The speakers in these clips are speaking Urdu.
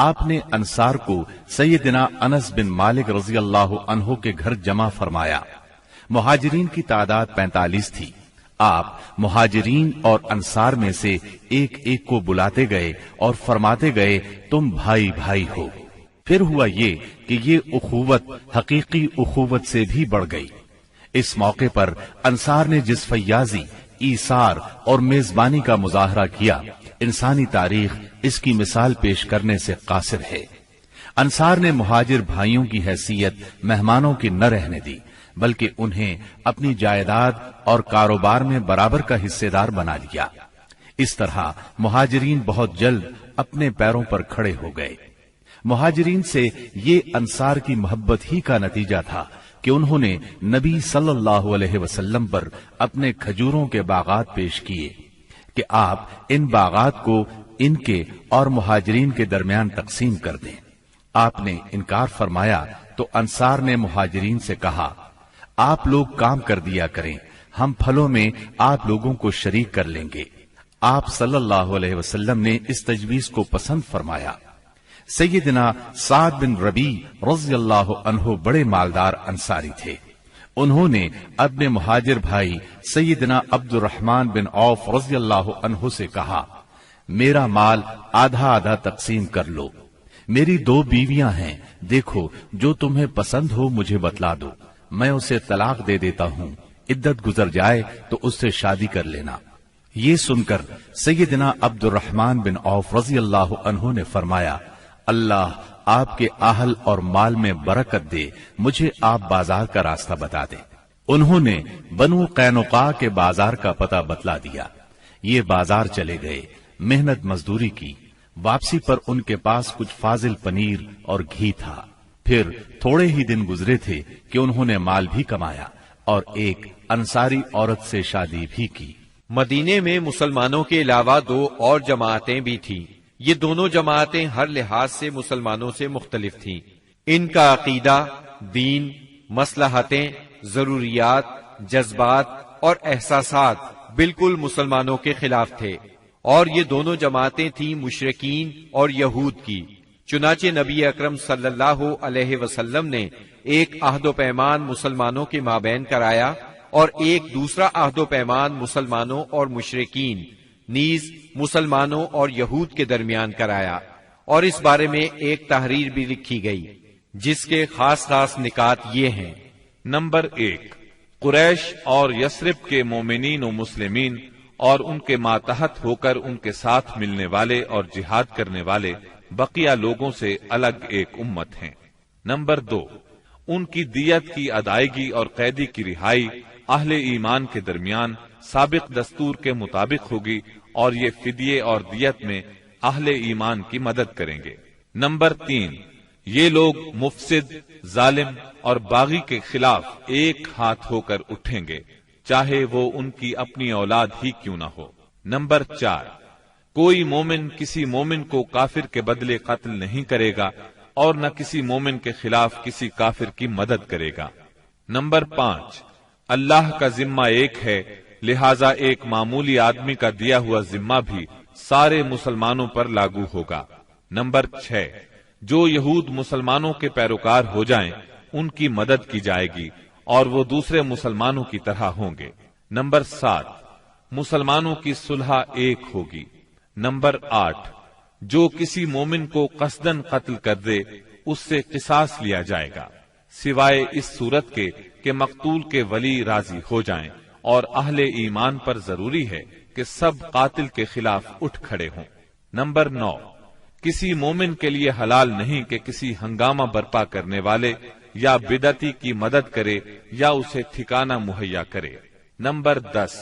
آپ نے انصار کو سیدنا انس بن مالک رضی اللہ عنہ کے گھر جمع فرمایا۔ مہاجرین کی تعداد 45 تھی۔ آپ مہاجرین اور انصار میں سے ایک ایک کو بلاتے گئے اور فرماتے گئے تم بھائی بھائی ہو۔ پھر ہوا یہ کہ یہ اخوت حقیقی اخوت سے بھی بڑھ گئی۔ اس موقع پر انصار نے جس فیاضی، ایثار اور میزبانی کا مظاہرہ کیا، انسانی تاریخ اس کی مثال پیش کرنے سے قاصر ہے۔ انصار نے مہاجر بھائیوں کی حیثیت مہمانوں کی نہ رہنے دی، بلکہ انہیں اپنی جائیداد اور کاروبار میں برابر کا حصے دار بنا لیا۔ اس طرح مہاجرین بہت جلد اپنے پیروں پر کھڑے ہو گئے۔ مہاجرین سے یہ انصار کی محبت ہی کا نتیجہ تھا کہ انہوں نے نبی صلی اللہ علیہ وسلم پر اپنے کھجوروں کے باغات پیش کیے کہ آپ ان باغات کو ان کے اور مہاجرین کے درمیان تقسیم کر دیں۔ آپ نے انکار فرمایا تو انصار نے مہاجرین سے کہا، آپ لوگ کام کر دیا کریں، ہم پھلوں میں آپ لوگوں کو شریک کر لیں گے۔ آپ صلی اللہ علیہ وسلم نے اس تجویز کو پسند فرمایا۔ سیدنا سعد بن ربیع رضی اللہ عنہ بڑے مالدار انصاری تھے۔ انہوں نے اپنے مہاجر بھائی سیدنا عبد الرحمن بن عوف رضی اللہ عنہ سے کہا، میرا مال آدھا آدھا تقسیم کر لو، میری 2 بیویاں ہیں، دیکھو جو تمہیں پسند ہو مجھے بتلا دو، میں اسے طلاق دے دیتا ہوں، عدت گزر جائے تو اس سے شادی کر لینا۔ یہ سن کر سیدنا عبد الرحمن بن عوف رضی اللہ عنہ نے فرمایا، اللہ آپ کے اہل اور مال میں برکت دے، مجھے آپ بازار کا راستہ بتا دیں۔ انہوں نے بنو قینقاع کے بازار کا پتہ بتلا دیا۔ یہ بازار چلے گئے، محنت مزدوری کی، واپسی پر ان کے پاس کچھ فاضل پنیر اور گھی تھا۔ پھر تھوڑے ہی دن گزرے تھے کہ انہوں نے مال بھی کمایا اور ایک انصاری عورت سے شادی بھی کی۔ مدینے میں مسلمانوں کے علاوہ 2 اور جماعتیں بھی تھیں۔ یہ دونوں جماعتیں ہر لحاظ سے مسلمانوں سے مختلف تھیں۔ ان کا عقیدہ، دین، مصلحتیں، ضروریات، جذبات اور احساسات بالکل مسلمانوں کے خلاف تھے، اور یہ دونوں جماعتیں تھیں مشرکین اور یہود کی۔ چنانچہ نبی اکرم صلی اللہ علیہ وسلم نے ایک عہد و پیمان مسلمانوں کے مابین کرایا اور ایک دوسرا عہد و پیمان مسلمانوں اور مشرکین نیز مسلمانوں اور یہود کے درمیان کرایا، اور اس بارے میں ایک تحریر بھی لکھی گئی جس کے خاص خاص نکات یہ ہیں۔ نمبر 1، قریش اور یثرب کے مومنین و مسلمین اور ان کے ماتحت ہو کر ان کے ساتھ ملنے والے اور جہاد کرنے والے بقیہ لوگوں سے الگ ایک امت ہیں۔ نمبر 2، ان کی دیت کی ادائیگی اور قیدی کی رہائی اہل ایمان کے درمیان سابق دستور کے مطابق ہوگی، اور یہ فدیے اور دیت میں اہل ایمان کی مدد کریں گے۔ نمبر 3، یہ لوگ مفسد، ظالم اور باغی کے خلاف ایک ہاتھ ہو کر اٹھیں گے، چاہے وہ ان کی اپنی اولاد ہی کیوں نہ ہو۔ نمبر 4، کوئی مومن کسی مومن کو کافر کے بدلے قتل نہیں کرے گا اور نہ کسی مومن کے خلاف کسی کافر کی مدد کرے گا۔ نمبر 5، اللہ کا ذمہ ایک ہے، لہذا ایک معمولی آدمی کا دیا ہوا ذمہ بھی سارے مسلمانوں پر لاگو ہوگا۔ نمبر 6، جو یہود مسلمانوں کے پیروکار ہو جائیں ان کی مدد کی جائے گی اور وہ دوسرے مسلمانوں کی طرح ہوں گے۔ نمبر 7، مسلمانوں کی صلح ایک ہوگی۔ نمبر 8، جو کسی مومن کو قصدن قتل کر دے اس سے قصاص لیا جائے گا، سوائے اس صورت کے کہ مقتول کے ولی راضی ہو جائیں، اور اہل ایمان پر ضروری ہے کہ سب قاتل کے خلاف اٹھ کھڑے ہوں۔ نمبر 9، کسی مومن کے لیے حلال نہیں کہ کسی ہنگامہ برپا کرنے والے یا بدعتی کی مدد کرے یا اسے ٹھکانہ مہیا کرے۔ نمبر 10،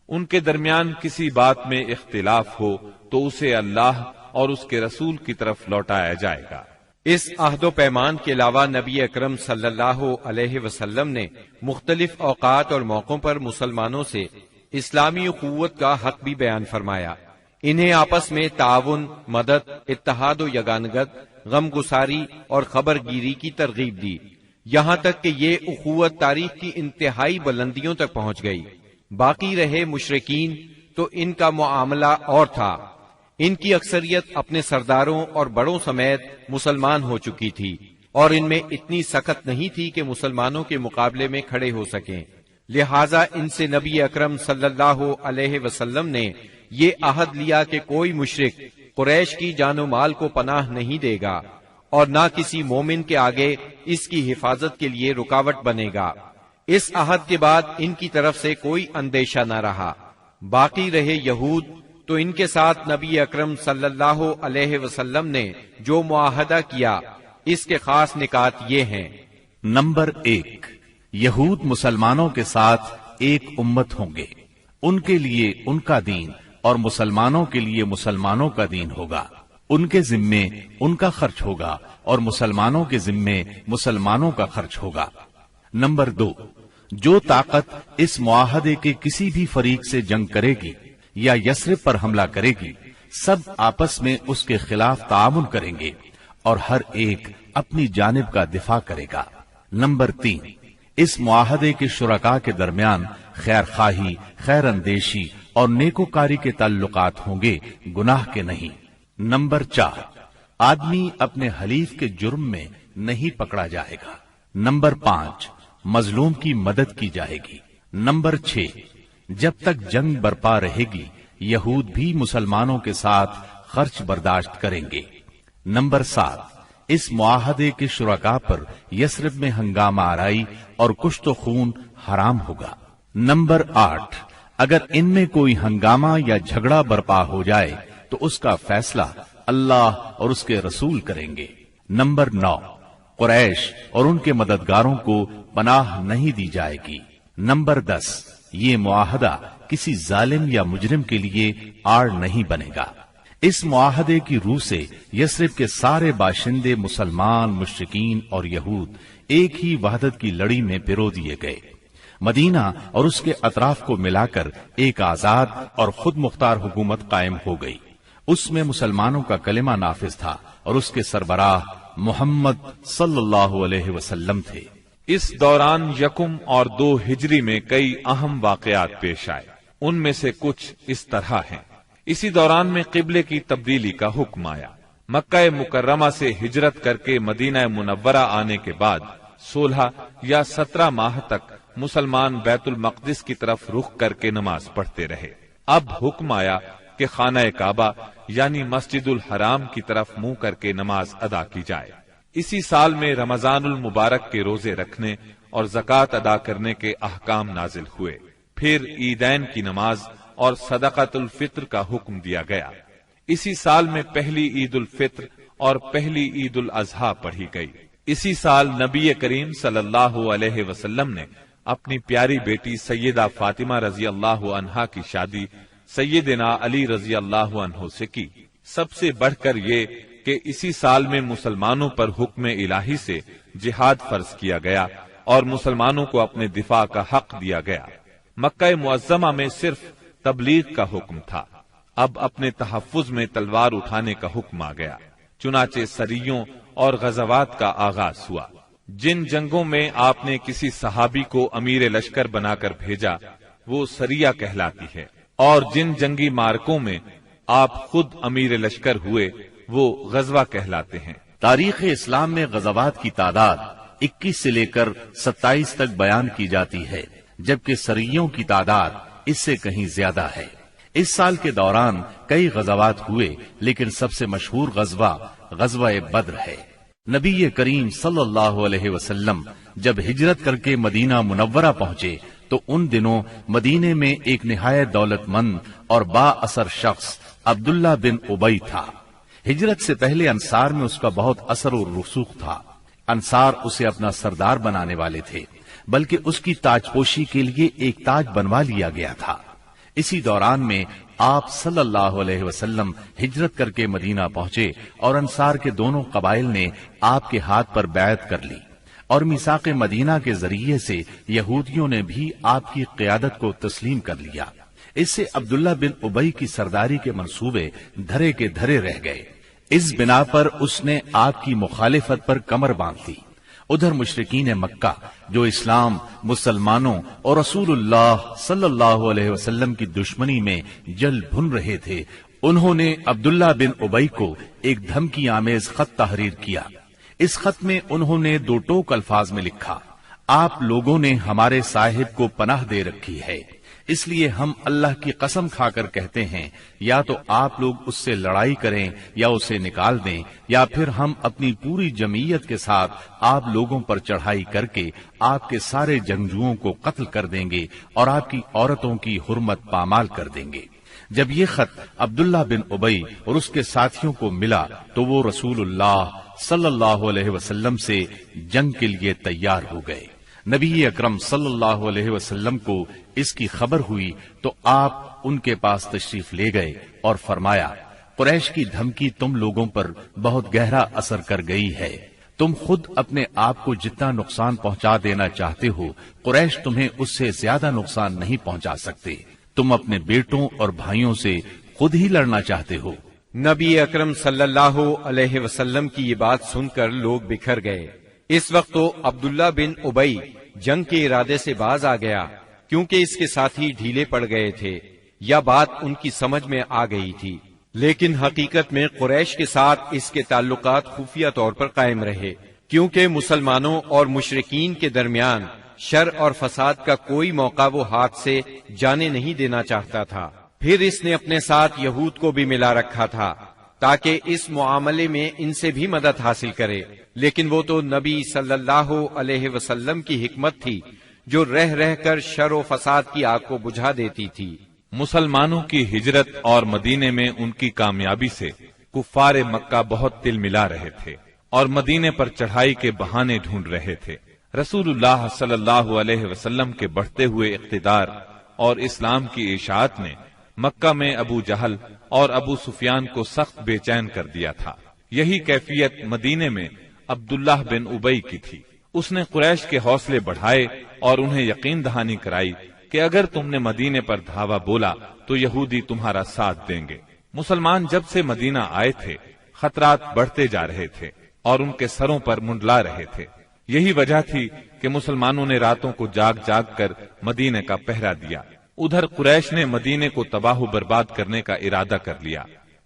ان کے درمیان کسی بات میں اختلاف ہو تو اسے اللہ اور اس کے رسول کی طرف لوٹایا جائے گا۔ اس عہد و پیمان کے علاوہ نبی اکرم صلی اللہ علیہ وسلم نے مختلف اوقات اور موقعوں پر مسلمانوں سے اسلامی اخوت کا حق بھی بیان فرمایا۔ انہیں آپس میں تعاون، مدد، اتحاد و یگانگت، غم گساری اور خبر گیری کی ترغیب دی، یہاں تک کہ یہ اخوت تاریخ کی انتہائی بلندیوں تک پہنچ گئی۔ باقی رہے مشرکین تو ان کا معاملہ اور تھا۔ ان کی اکثریت اپنے سرداروں اور بڑوں سمیت مسلمان ہو چکی تھی، اور ان میں اتنی سخت نہیں تھی کہ مسلمانوں کے مقابلے میں کھڑے ہو سکیں، لہذا ان سے نبی اکرم صلی اللہ علیہ وسلم نے یہ عہد لیا کہ کوئی مشرک قریش کی جان و مال کو پناہ نہیں دے گا اور نہ کسی مومن کے آگے اس کی حفاظت کے لیے رکاوٹ بنے گا۔ اس عہد کے بعد ان کی طرف سے کوئی اندیشہ نہ رہا۔ باقی رہے یہود، تو ان کے ساتھ نبی اکرم صلی اللہ علیہ وسلم نے جو معاہدہ کیا اس کے خاص نکات یہ ہیں۔ نمبر 1، یہود مسلمانوں کے ساتھ ایک امت ہوں گے، ان کے لیے ان کا دین اور مسلمانوں کے لیے مسلمانوں کا دین ہوگا، ان کے ذمے ان کا خرچ ہوگا اور مسلمانوں کے ذمے مسلمانوں کا خرچ ہوگا۔ نمبر 2، جو طاقت اس معاہدے کے کسی بھی فریق سے جنگ کرے گی یا یثرب پر حملہ کرے گی، سب آپس میں اس کے خلاف تعاون کریں گے اور ہر ایک اپنی جانب کا دفاع کرے گا۔ نمبر 3، اس معاہدے کے شرکاء کے درمیان خیر خواہی، خیر اندیشی اور نیکوکاری کے تعلقات ہوں گے، گناہ کے نہیں۔ نمبر 4، آدمی اپنے حلیف کے جرم میں نہیں پکڑا جائے گا۔ نمبر 5، مظلوم کی مدد کی جائے گی۔ نمبر 6، جب تک جنگ برپا رہے گی یہود بھی مسلمانوں کے ساتھ خرچ برداشت کریں گے۔ نمبر 7، اس معاہدے کے شرکاء پر یثرب میں ہنگامہ آرائی اور کشت و خون حرام ہوگا۔ نمبر 8، اگر ان میں کوئی ہنگامہ یا جھگڑا برپا ہو جائے تو اس کا فیصلہ اللہ اور اس کے رسول کریں گے۔ نمبر 9، قریش اور ان کے مددگاروں کو پناہ نہیں دی جائے گی۔ نمبر 10، یہ معاہدہ کسی ظالم یا مجرم کے لیے آڑ نہیں بنے گا۔ اس معاہدے کی روح سے یثرب کے سارے باشندے مسلمان، مشرکین اور یہود ایک ہی وحدت کی لڑی میں پرو دیے گئے۔ مدینہ اور اس کے اطراف کو ملا کر ایک آزاد اور خود مختار حکومت قائم ہو گئی۔ اس میں مسلمانوں کا کلمہ نافذ تھا اور اس کے سربراہ محمد صلی اللہ علیہ وسلم تھے۔ اس دوران 1 اور 2 ہجری میں کئی اہم واقعات پیش آئے، ان میں سے کچھ اس طرح ہیں۔ اسی دوران میں قبلے کی تبدیلی کا حکم آیا۔ مکہ مکرمہ سے ہجرت کر کے مدینہ منورہ آنے کے بعد 16 یا 17 ماہ تک مسلمان بیت المقدس کی طرف رخ کر کے نماز پڑھتے رہے۔ اب حکم آیا کہ خانہ کعبہ یعنی مسجد الحرام کی طرف منہ کر کے نماز ادا کی جائے۔ اسی سال میں رمضان المبارک کے روزے رکھنے اور زکوٰۃ ادا کرنے کے احکام نازل ہوئے۔ پھر عیدین کی نماز اور صدقۃ الفطر کا حکم دیا گیا۔ اسی سال میں پہلی عید الفطر اور پہلی عید الاضحیٰ پڑھی گئی۔ اسی سال نبی کریم صلی اللہ علیہ وسلم نے اپنی پیاری بیٹی سیدہ فاطمہ رضی اللہ عنہا کی شادی سیدنا علی رضی اللہ عنہ سے کی۔ سب سے بڑھ کر یہ کہ اسی سال میں مسلمانوں پر حکم الہی سے جہاد فرض کیا گیا اور مسلمانوں کو اپنے دفاع کا حق دیا گیا۔ مکہ معظمہ میں صرف تبلیغ کا حکم تھا، اب اپنے تحفظ میں تلوار اٹھانے کا حکم آ گیا۔ چنانچہ سریوں اور غزوات کا آغاز ہوا۔ جن جنگوں میں آپ نے کسی صحابی کو امیر لشکر بنا کر بھیجا وہ سریہ کہلاتی ہے، اور جن جنگی مارکوں میں آپ خود امیر لشکر ہوئے وہ غزوہ کہلاتے ہیں۔ تاریخ اسلام میں غزوات کی تعداد 21 سے لے کر 27 تک بیان کی جاتی ہے، جبکہ سریوں کی تعداد اس سے کہیں زیادہ ہے۔ اس سال کے دوران کئی غزوات ہوئے، لیکن سب سے مشہور غزوہ بدر ہے۔ نبی کریم صلی اللہ علیہ وسلم جب ہجرت کر کے مدینہ منورہ پہنچے تو ان دنوں مدینے میں ایک نہایت دولت مند اور با اثر شخص عبداللہ بن ابی تھا۔ ہجرت سے پہلے انصار میں اس کا بہت اثر و رسوخ تھا۔ انصار اسے اپنا سردار بنانے والے تھے، بلکہ اس کی تاج پوشی کے لیے ایک تاج بنوا لیا گیا تھا۔ اسی دوران میں آپ صلی اللہ علیہ وسلم ہجرت کر کے مدینہ پہنچے اور انصار کے دونوں قبائل نے آپ کے ہاتھ پر بیعت کر لی، اور میثاق مدینہ کے ذریعے سے یہودیوں نے بھی آپ کی قیادت کو تسلیم کر لیا۔ اس سے عبداللہ بن ابی کی سرداری کے منصوبے دھرے کے دھرے رہ گئے۔ اس بنا پر اس نے آپ کی مخالفت پر کمر باندھ لی۔ ادھر مشرکین مکہ جو اسلام، مسلمانوں اور رسول اللہ صلی اللہ علیہ وسلم کی دشمنی میں جل بھن رہے تھے، انہوں نے عبداللہ بن ابی کو ایک دھمکی آمیز خط تحریر کیا۔ اس خط میں انہوں نے 2 ٹوک الفاظ میں لکھا، آپ لوگوں نے ہمارے صاحب کو پناہ دے رکھی ہے، اس لیے ہم اللہ کی قسم کھا کر کہتے ہیں یا تو آپ لوگ اس سے لڑائی کریں یا اسے نکال دیں، یا پھر ہم اپنی پوری جمعیت کے ساتھ آپ لوگوں پر چڑھائی کر کے آپ کے سارے جنگجوؤں کو قتل کر دیں گے اور آپ کی عورتوں کی حرمت پامال کر دیں گے۔ جب یہ خط عبداللہ بن ابی اور اس کے ساتھیوں کو ملا تو وہ رسول اللہ صلی اللہ علیہ وسلم سے جنگ کے لیے تیار ہو گئے۔ نبی اکرم صلی اللہ علیہ وسلم کو اس کی خبر ہوئی تو آپ ان کے پاس تشریف لے گئے اور فرمایا، قریش کی دھمکی تم لوگوں پر بہت گہرا اثر کر گئی ہے۔ تم خود اپنے آپ کو جتنا نقصان پہنچا دینا چاہتے ہو، قریش تمہیں اس سے زیادہ نقصان نہیں پہنچا سکتے۔ تم اپنے بیٹوں اور بھائیوں سے خود ہی لڑنا چاہتے ہو۔ نبی اکرم صلی اللہ علیہ وسلم کی یہ بات سن کر لوگ بکھر گئے۔ اس وقت تو عبداللہ بن ابی جنگ کے ارادے سے باز آ گیا، کیونکہ اس کے ساتھی ڈھیلے پڑ گئے تھے یا بات ان کی سمجھ میں آ گئی تھی، لیکن حقیقت میں قریش کے ساتھ اس کے تعلقات خفیہ طور پر قائم رہے، کیونکہ مسلمانوں اور مشرکین کے درمیان شر اور فساد کا کوئی موقع وہ ہاتھ سے جانے نہیں دینا چاہتا تھا۔ پھر اس نے اپنے ساتھ یہود کو بھی ملا رکھا تھا تاکہ اس معاملے میں ان سے بھی مدد حاصل کرے، لیکن وہ تو نبی صلی اللہ علیہ وسلم کی حکمت تھی جو رہ رہ کر شر و فساد کی آگ کو بجھا دیتی تھی۔ مسلمانوں کی ہجرت اور مدینے میں ان کی کامیابی سے کفار مکہ بہت تل ملا رہے تھے اور مدینے پر چڑھائی کے بہانے ڈھونڈ رہے تھے۔ رسول اللہ صلی اللہ علیہ وسلم کے بڑھتے ہوئے اقتدار اور اسلام کی اشاعت نے مکہ میں ابو جہل اور ابو سفیان کو سخت بے چین کر دیا تھا۔ یہی کیفیت مدینے میں عبداللہ بن ابی کی تھی۔ اس نے قریش کے حوصلے بڑھائے اور انہیں یقین دہانی کرائی کہ اگر تم نے مدینے پر دھاوا بولا تو یہودی تمہارا ساتھ دیں گے۔ مسلمان جب سے مدینہ آئے تھے خطرات بڑھتے جا رہے تھے اور ان کے سروں پر منڈلا رہے تھے۔ یہی وجہ تھی کہ مسلمانوں نے راتوں کو جاگ جاگ کر مدینے کا پہرا دیا۔ ادھر قریش نے مدینے کو تباہ و برباد کرنے کا ارادہ کر لیا۔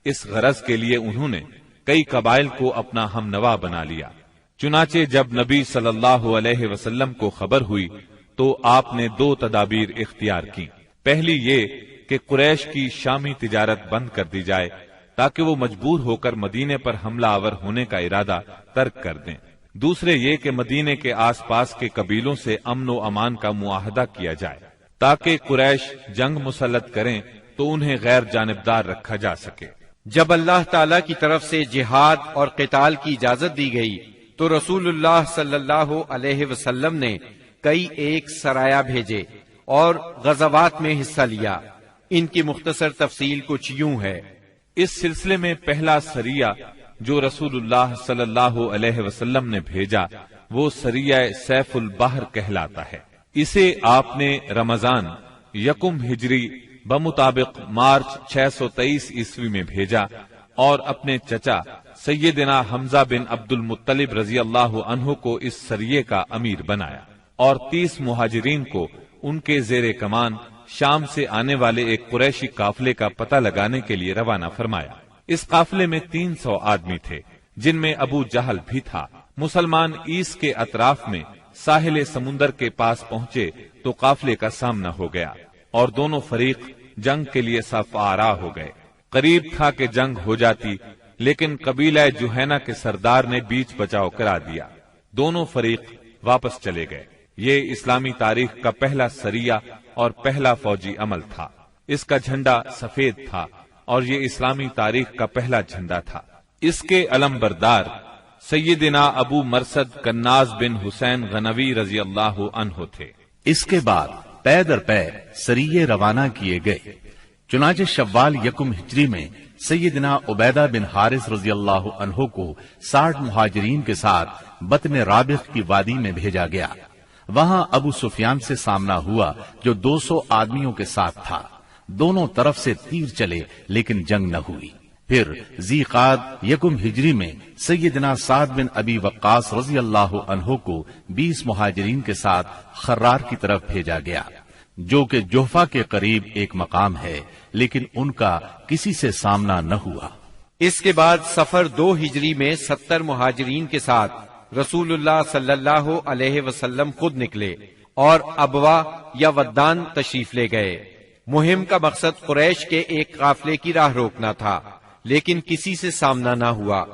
اس غرض کے لیے انہوں نے کئی قبائل کو اپنا ہم نوا بنا لیا۔ چنانچہ جب نبی صلی اللہ علیہ وسلم کو خبر ہوئی تو آپ نے 2 تدابیر اختیار کی۔ پہلی یہ کہ قریش کی شامی تجارت بند کر دی جائے تاکہ وہ مجبور ہو کر مدینے پر حملہ آور ہونے کا ارادہ ترک کر دیں۔ دوسرے یہ کہ مدینے کے آس پاس کے قبیلوں سے امن و امان کا معاہدہ کیا جائے تاکہ قریش جنگ مسلط کریں تو انہیں غیر جانبدار رکھا جا سکے۔ جب اللہ تعالی کی طرف سے جہاد اور قتال کی اجازت دی گئی تو رسول اللہ صلی اللہ علیہ وسلم نے کئی ایک سرایہ بھیجے اور غزوات میں حصہ لیا۔ ان کی مختصر تفصیل کچھ یوں ہے۔ اس سلسلے میں پہلا سریہ جو رسول اللہ صلی اللہ علیہ وسلم نے بھیجا وہ سریہ سیف البحر کہلاتا ہے۔ اسے آپ نے رمضان یکم ہجری بمطابق مارچ 623 عیسوی میں بھیجا اور اپنے چچا سیدنا حمزہ بن عبد المطلب رضی اللہ عنہ کو اس سریے کا امیر بنایا اور 30 مہاجرین کو ان کے زیر کمان شام سے آنے والے ایک قریشی قافلے کا پتہ لگانے کے لیے روانہ فرمایا۔ اس قافلے میں 300 آدمی تھے جن میں ابو جہل بھی تھا۔ مسلمان ایس کے اطراف میں ساحل سمندر کے پاس پہنچے تو قافلے کا سامنا ہو گیا اور دونوں فریق جنگ کے لیے صف آرا ہو گئے۔ قریب تھا کہ جنگ ہو جاتی لیکن قبیلہ جوہینا کے سردار نے بیچ بچاؤ کرا دیا۔ دونوں فریق واپس چلے گئے۔ یہ اسلامی تاریخ کا پہلا سریہ اور پہلا فوجی عمل تھا۔ اس کا جھنڈا سفید تھا اور یہ اسلامی تاریخ کا پہلا جھنڈا تھا۔ اس کے علم بردار سیدنا ابو مرصد کناز بن حسین غنوی رضی اللہ عنہ تھے۔ اس کے بعد پے در پے سریے روانہ کیے گئے۔ چنانچہ شوال یکم ہجری میں سیدنا عبیدہ بن حارث رضی اللہ عنہ کو 60 مہاجرین کے ساتھ بطن رابغ کی وادی میں بھیجا گیا۔ وہاں ابو سفیان سے سامنا ہوا جو 200 آدمیوں کے ساتھ تھا۔ دونوں طرف سے تیر چلے لیکن جنگ نہ ہوئی۔ پھر ذی قعد یکم ہجری میں سیدنا سعد بن ابی وقاص رضی اللہ عنہ کو 20 مہاجرین کے ساتھ خرار کی طرف بھیجا گیا۔ جو کہ جوفا کے قریب ایک مقام ہے، لیکن ان کا کسی سے سامنا نہ ہوا۔ اس کے بعد سفر 2 ہجری میں 70 مہاجرین کے ساتھ رسول اللہ صلی اللہ علیہ وسلم خود نکلے اور ابوا یا ودان تشریف لے گئے۔ مہم کا مقصد قریش کے ایک قافلے کی راہ روکنا تھا، لیکن کسی سے سامنا نہ ہوا۔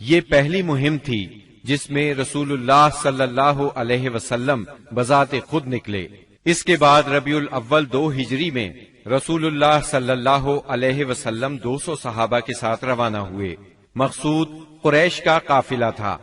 یہ پہلی مہم تھی جس میں رسول اللہ صلی اللہ علیہ وسلم بذات خود نکلے۔ اس کے بعد ربیع الاول 2 ہجری میں رسول اللہ صلی اللہ علیہ وسلم 200 صحابہ کے ساتھ روانہ ہوئے۔ مقصود قریش کا قافلہ تھا،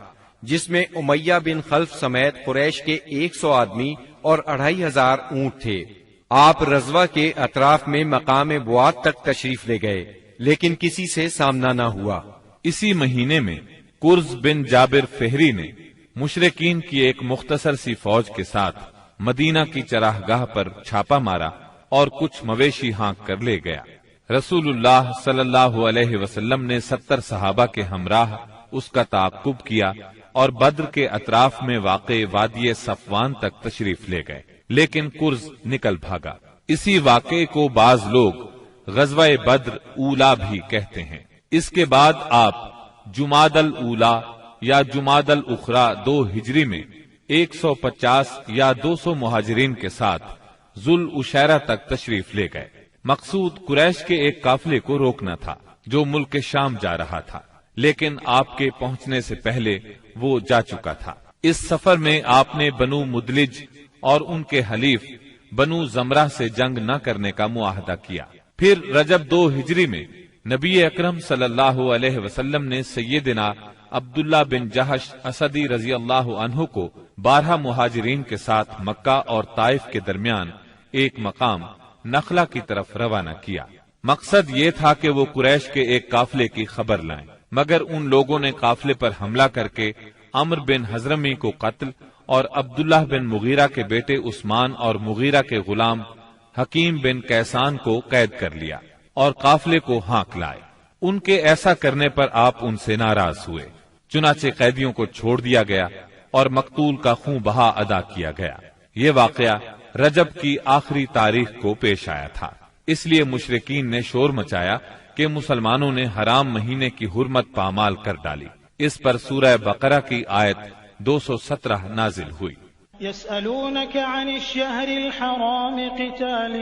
جس میں امیہ بن خلف سمیت قریش کے 100 آدمی اور 2500 اونٹ تھے۔ آپ رضوہ کے اطراف میں مقام بوات تک تشریف لے گئے، لیکن کسی سے سامنا نہ ہوا۔ اسی مہینے میں کرز بن جابر فہری نے مشرکین کی ایک مختصر سی فوج کے ساتھ مدینہ کی چراگاہ پر چھاپا مارا اور کچھ مویشی ہانک کر لے گیا۔ رسول اللہ صلی اللہ علیہ وسلم نے 70 صحابہ کے ہمراہ اس کا تعاقب کیا اور بدر کے اطراف میں واقع وادی صفوان تک تشریف لے گئے، لیکن کرز نکل بھاگا۔ اسی واقعے کو بعض لوگ غزوہ بدر اولا بھی کہتے ہیں۔ اس کے بعد آپ جمادی الاولا یا جمادی الاخری 2 ہجری میں 150 یا 200 مہاجرین کے ساتھ ذوالعشیرہ تک تشریف لے گئے۔ مقصود قریش کے ایک قافلے کو روکنا تھا جو ملک شام جا رہا تھا، لیکن آپ کے پہنچنے سے پہلے وہ جا چکا تھا۔ اس سفر میں آپ نے بنو مدلج اور ان کے حلیف بنو زمرہ سے جنگ نہ کرنے کا معاہدہ کیا۔ پھر رجب 2 ہجری میں نبی اکرم صلی اللہ علیہ وسلم نے سیدنا عبداللہ بن جہش اسدی رضی اللہ عنہ کو 12 مہاجرین کے ساتھ مکہ اور طائف کے درمیان ایک مقام نخلا کی طرف روانہ کیا۔ مقصد یہ تھا کہ وہ قریش کے ایک قافلے کی خبر لائیں، مگر ان لوگوں نے قافلے پر حملہ کر کے عمرو بن حضرمی کو قتل اور عبداللہ بن مغیرہ کے بیٹے عثمان اور مغیرہ کے غلام حکیم بن کیسان کو قید کر لیا اور قافلے کو ہانک لائے۔ ان کے ایسا کرنے پر آپ ان سے ناراض ہوئے، چنانچہ قیدیوں کو چھوڑ دیا گیا اور مقتول کا خون بہا ادا کیا گیا۔ یہ واقعہ رجب کی آخری تاریخ کو پیش آیا تھا، اس لیے مشرکین نے شور مچایا کہ مسلمانوں نے حرام مہینے کی حرمت پامال کر ڈالی۔ اس پر سورہ بقرہ کی آیت 217 نازل ہوئی۔ يسألونك عن الشهر الحرام قتال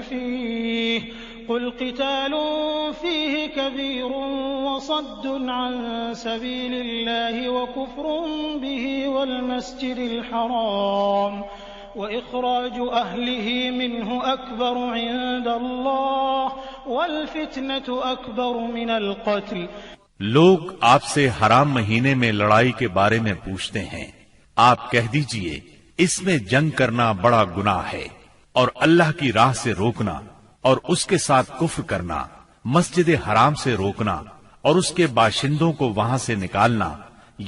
فيه قل قتال فيه كبير وصد عن سبيل الله وكفر به والمسجد الحرام وإخراج أهله منه أكبر عند الله والفتنة أكبر من القتل۔ لوگ آپ سے حرام مہینے میں لڑائی کے بارے میں پوچھتے ہیں، آپ کہہ دیجئے اس میں جنگ کرنا بڑا گناہ ہے، اور اللہ کی راہ سے روکنا اور اس کے ساتھ کفر کرنا، مسجد حرام سے روکنا اور اس کے باشندوں کو وہاں سے نکالنا،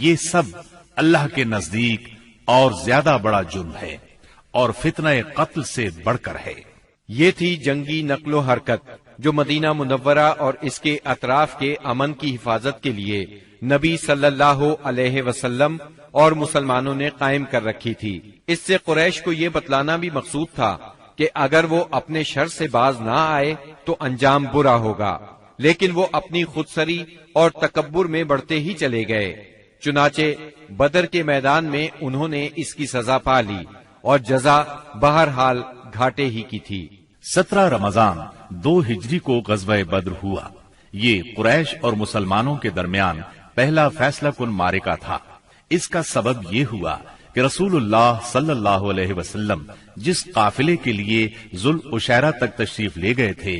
یہ سب اللہ کے نزدیک اور زیادہ بڑا جرم ہے اور فتنہ قتل سے بڑھ کر ہے۔ یہ تھی جنگی نقل و حرکت جو مدینہ منورہ اور اس کے اطراف کے امن کی حفاظت کے لیے نبی صلی اللہ علیہ وسلم اور مسلمانوں نے قائم کر رکھی تھی۔ اس سے قریش کو یہ بتلانا بھی مقصود تھا کہ اگر وہ اپنے شر سے باز نہ آئے تو انجام برا ہوگا، لیکن وہ اپنی خودسری اور تکبر میں بڑھتے ہی چلے گئے۔ چنانچہ بدر کے میدان میں انہوں نے اس کی سزا پا لی اور جزا بہرحال گھاٹے ہی کی تھی۔ 17 رمضان 2 ہجری کو غزوہ بدر ہوا۔ یہ قریش اور مسلمانوں کے درمیان پہلا فیصلہ کن معرکہ تھا۔ اس کا سبب یہ ہوا کہ رسول اللہ صلی اللہ علیہ وسلم جس قافلے کے لیے ذوالعشیرہ تک تشریف لے گئے تھے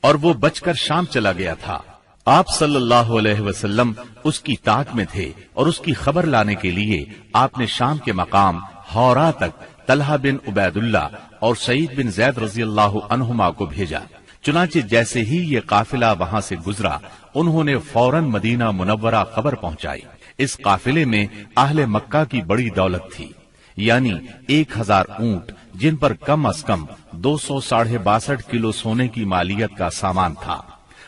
اور وہ بچ کر شام چلا گیا تھا، آپ صلی اللہ علیہ وسلم اس کی طاق میں تھے اور اس کی خبر لانے کے لیے آپ نے شام کے مقام ہورا تک طلحہ بن عبید اللہ اور سعید بن زید رضی اللہ عنہما کو بھیجا۔ چنانچہ جیسے ہی یہ قافلہ وہاں سے گزرا، انہوں نے فوراً مدینہ منورہ خبر پہنچائی۔ اس قافلے میں اہل مکہ کی بڑی دولت تھی، یعنی 1000 اونٹ جن پر کم از کم 262 کلو سونے کی مالیت کا سامان تھا،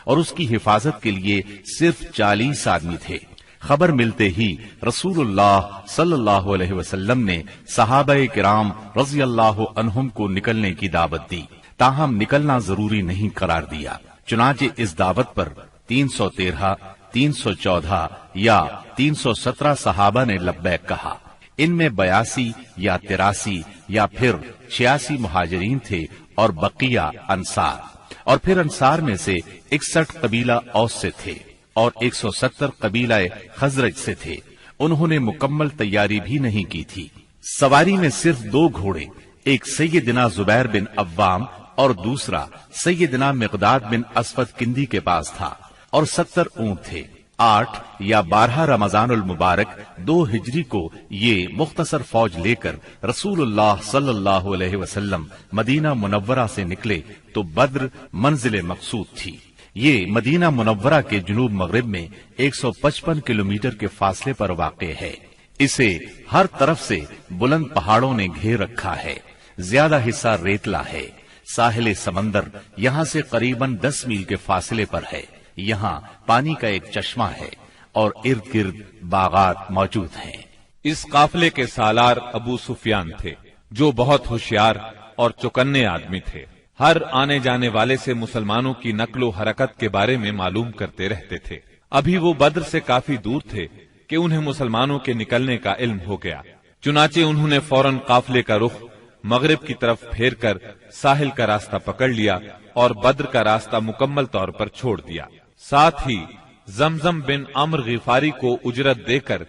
اور اس کی حفاظت کے لیے صرف 40 آدمی تھے۔ خبر ملتے ہی رسول اللہ صلی اللہ علیہ وسلم نے صحابہ کرام رضی اللہ عنہم کو نکلنے کی دعوت دی، تاہم نکلنا ضروری نہیں قرار دیا۔ چنانچہ اس دعوت پر 313، 314 یا 317 صحابہ نے لبیک کہا۔ ان میں 82 یا 83 یا پھر 86 مہاجرین تھے اور بقیہ انصار، اور پھر انصار میں سے 61 قبیلہ اوس سے تھے اور 170 قبیلہ خزرج سے تھے۔ انہوں نے مکمل تیاری بھی نہیں کی تھی۔ سواری میں صرف 2 گھوڑے، ایک سیدنا زبیر بن عوام اور دوسرا سیدنا مقداد بن اسود کندی کے پاس تھا، اور 70 اونٹ تھے۔ 8 یا 12 رمضان المبارک 2 ہجری کو یہ مختصر فوج لے کر رسول اللہ صلی اللہ علیہ وسلم مدینہ منورہ سے نکلے تو بدر منزل مقصود تھی۔ یہ مدینہ منورہ کے جنوب مغرب میں 155 کلومیٹر کے فاصلے پر واقع ہے۔ اسے ہر طرف سے بلند پہاڑوں نے گھیر رکھا ہے، زیادہ حصہ ریتلا ہے۔ ساحل سمندر یہاں سے قریباً 10 میل کے فاصلے پر ہے۔ یہاں پانی کا ایک چشمہ ہے اور ارد گرد باغات موجود ہیں۔ اس قافلے کے سالار ابو سفیان تھے، جو بہت ہوشیار اور چوکنے آدمی تھے۔ ہر آنے جانے والے سے مسلمانوں کی نقل و حرکت کے بارے میں معلوم کرتے رہتے تھے۔ ابھی وہ بدر سے کافی دور تھے کہ انہیں مسلمانوں کے نکلنے کا علم ہو گیا، چنانچہ انہوں نے فوراً قافلے کا رخ مغرب کی طرف پھیر کر ساحل کا راستہ پکڑ لیا اور بدر کا راستہ مکمل طور پر چھوڑ دیا۔ ساتھ ہی زمزم بن عمر غفاری کو اجرت دے کر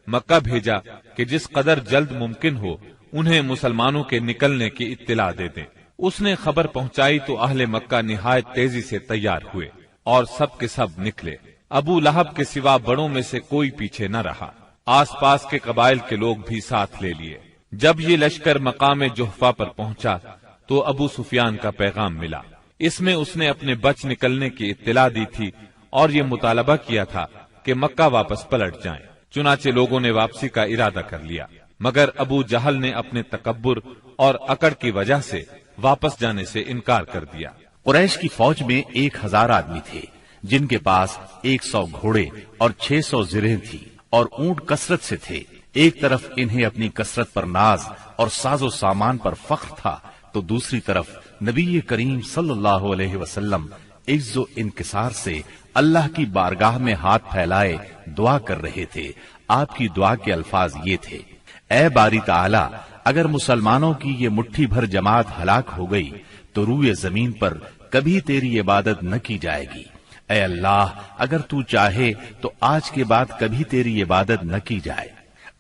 مکہ بھیجا کہ جس قدر جلد ممکن ہو انہیں مسلمانوں کے نکلنے کی اطلاع دے دیں۔ اس نے خبر پہنچائی تو اہل مکہ نہایت تیزی سے تیار ہوئے اور سب کے سب نکلے۔ ابو لہب کے سوا بڑوں میں سے کوئی پیچھے نہ رہا۔ آس پاس کے قبائل کے لوگ بھی ساتھ لے لیے۔ جب یہ لشکر مقام جحفہ پر پہنچا تو ابو سفیان کا پیغام ملا۔ اس میں اس نے اپنے بچ نکلنے کی اطلاع دی تھی اور یہ مطالبہ کیا تھا کہ مکہ واپس پلٹ جائیں۔ چنانچہ لوگوں نے واپسی کا ارادہ کر لیا، مگر ابو جہل نے اپنے تکبر اور اکڑ کی وجہ سے واپس جانے سے انکار کر دیا۔ قریش کی فوج میں 1000 آدمی تھے، جن کے پاس 100 گھوڑے اور 600 زرہیں تھی اور اونٹ کثرت سے تھے۔ ایک طرف انہیں اپنی کثرت پر ناز اور ساز و سامان پر فخر تھا، تو دوسری طرف نبی کریم صلی اللہ علیہ وسلم عز و انکسار سے اللہ کی بارگاہ میں ہاتھ پھیلائے دعا کر رہے تھے۔ آپ کی دعا کے الفاظ یہ تھے: اے باری تعالی، اگر مسلمانوں کی یہ مٹھی بھر جماعت ہلاک ہو گئی تو روئے زمین پر کبھی تیری عبادت نہ کی جائے گی۔ اے اللہ، اگر تو چاہے تو آج کے بعد کبھی تیری عبادت نہ کی جائے۔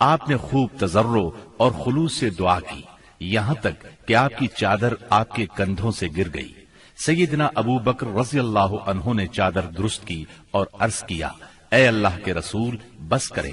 آپ نے خوب تضرع اور خلوص سے دعا کی، یہاں تک کہ آپ کی چادر آپ کے کندھوں سے گر گئی۔ سیدنا ابو بکر رضی اللہ عنہ نے چادر درست کی اور عرض کیا: اے اللہ کے رسول، بس کریں۔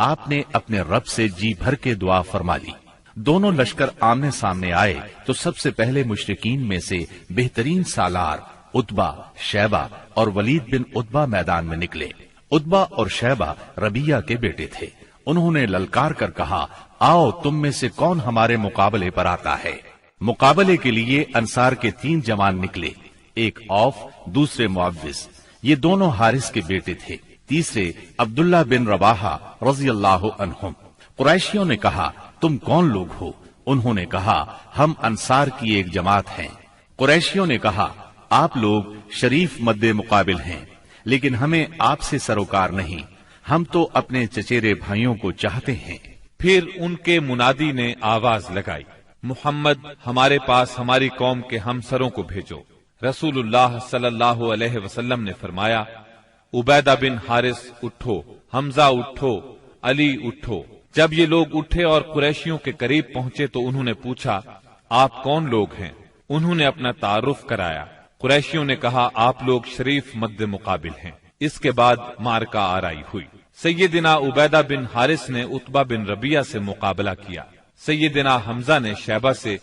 آپ نے اپنے رب سے جی بھر کے دعا فرما لی۔ دونوں لشکر آمنے سامنے آئے تو سب سے پہلے مشرکین میں سے بہترین سالار عتبہ، شیبہ اور ولید بن عتبہ میدان میں نکلے۔ عتبہ اور شیبہ ربیہ کے بیٹے تھے۔ انہوں نے للکار کر کہا: آؤ، تم میں سے کون ہمارے مقابلے پر آتا ہے؟ مقابلے کے لیے انصار کے 3 جوان نکلے، ایک اوف، دوسرے معوذ، یہ دونوں حارث کے بیٹے تھے، تیسرے عبداللہ بن رواحہ رضی اللہ عنہم۔ قریشیوں نے کہا: تم کون لوگ ہو؟ انہوں نے کہا: ہم انصار کی ایک جماعت ہیں۔ قریشیوں نے کہا: آپ لوگ شریف مد مقابل ہیں، لیکن ہمیں آپ سے سروکار نہیں، ہم تو اپنے چچیرے بھائیوں کو چاہتے ہیں۔ پھر ان کے منادی نے آواز لگائی: محمد، ہمارے پاس ہماری قوم کے ہمسروں کو بھیجو۔ رسول اللہ صلی اللہ علیہ وسلم نے فرمایا: عبیدہ بن حارث اٹھو، حمزہ اٹھو، علی اٹھو۔ جب یہ لوگ اٹھے اور قریشیوں کے قریب پہنچے تو انہوں نے پوچھا: آپ کون لوگ ہیں؟ انہوں نے اپنا تعارف کرایا۔ قریشیوں نے کہا: آپ لوگ شریف مد مقابل ہیں۔ اس کے بعد معرکہ آرائی ہوئی۔ سیدنا عبیدہ بن حارث نے عتبہ بن ربیہ سے مقابلہ کیا، سیدنا حمزہ نے شیبہ سے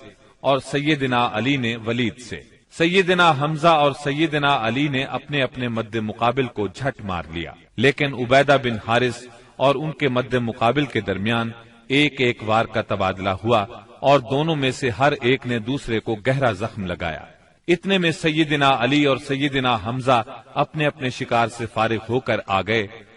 اور سیدنا علی نے ولید سے۔ سیدنا حمزہ اور سیدنا علی نے اپنے اپنے مد مقابل کو جھٹ مار لیا، لیکن عبیدہ بن حارث اور ان کے مد مقابل کے درمیان ایک ایک وار کا تبادلہ ہوا اور دونوں میں سے ہر ایک نے دوسرے کو گہرا زخم لگایا۔ اتنے میں سیدنا علی اور سیدنا حمزہ اپنے اپنے شکار سے فارغ ہو کر آ گئے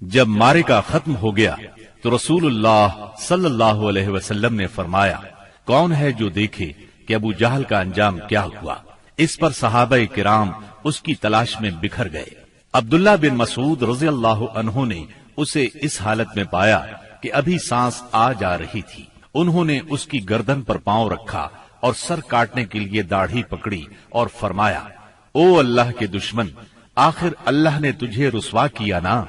جب معرکہ ختم ہو گیا تو رسول اللہ صلی اللہ علیہ وسلم نے فرمایا، کون ہے جو دیکھے کہ ابو جہل کا انجام کیا ہوا؟ اس پر صحابہ کرام اس کی تلاش میں بکھر گئے۔ عبداللہ بن مسعود رضی اللہ عنہ نے اسے اس حالت میں پایا کہ ابھی سانس آ جا رہی تھی۔ انہوں نے اس کی گردن پر پاؤں رکھا اور سر کاٹنے کے لیے داڑھی پکڑی اور فرمایا، او اللہ کے دشمن، آخر اللہ نے تجھے رسوا کیا نا؟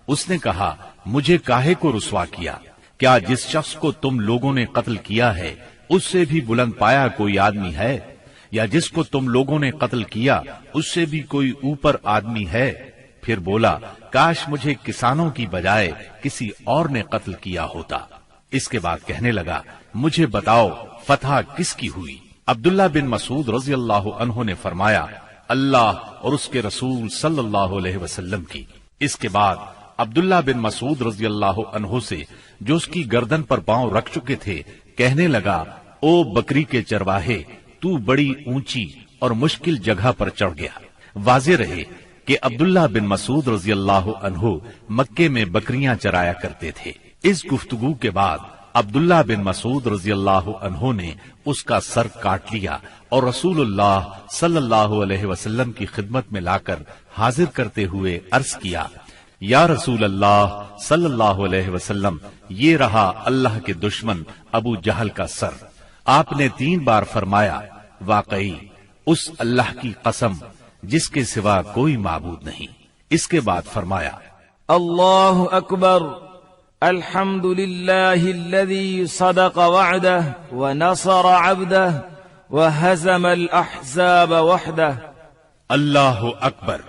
اس نے کہا، مجھے کاہے کو رسوا کیا؟ کیا جس شخص کو تم لوگوں نے قتل کیا ہے اس سے بھی بلند پایا کوئی آدمی ہے؟ یا جس کو تم لوگوں نے قتل کیا اس سے بھی کوئی اوپر آدمی ہے؟ پھر بولا، کاش مجھے کسانوں کی بجائے کسی اور نے قتل کیا ہوتا۔ اس کے بعد کہنے لگا، مجھے بتاؤ فتح کس کی ہوئی؟ عبداللہ بن مسعود رضی اللہ عنہ نے فرمایا، اللہ اور اس کے رسول صلی اللہ علیہ وسلم کی۔ اس کے بعد عبداللہ بن مسعود رضی اللہ عنہ سے جو اس کی گردن پر پاؤں رکھ چکے تھے کہنے لگا، او بکری کے چرواہے، تو بڑی اونچی اور مشکل جگہ پر چڑھ گیا۔ واضح رہے کہ عبداللہ بن مسعود رضی اللہ عنہ مکے میں بکریاں چرایا کرتے تھے۔ اس گفتگو کے بعد عبداللہ بن مسعود رضی اللہ عنہ نے اس کا سر کاٹ لیا اور رسول اللہ صلی اللہ علیہ وسلم کی خدمت میں لا کر حاضر کرتے ہوئے عرض کیا، یا رسول اللہ صلی اللہ علیہ وسلم، یہ رہا اللہ کے دشمن ابو جہل کا سر۔ آپ نے 3 بار فرمایا، واقعی اس اللہ کی قسم جس کے سوا کوئی معبود نہیں۔ اس کے بعد فرمایا، اللہ اکبر، الحمد للہ الذی صدق وعدہ ونصر عبدہ وہزم الاحزاب وحدہ۔ اللہ اکبر،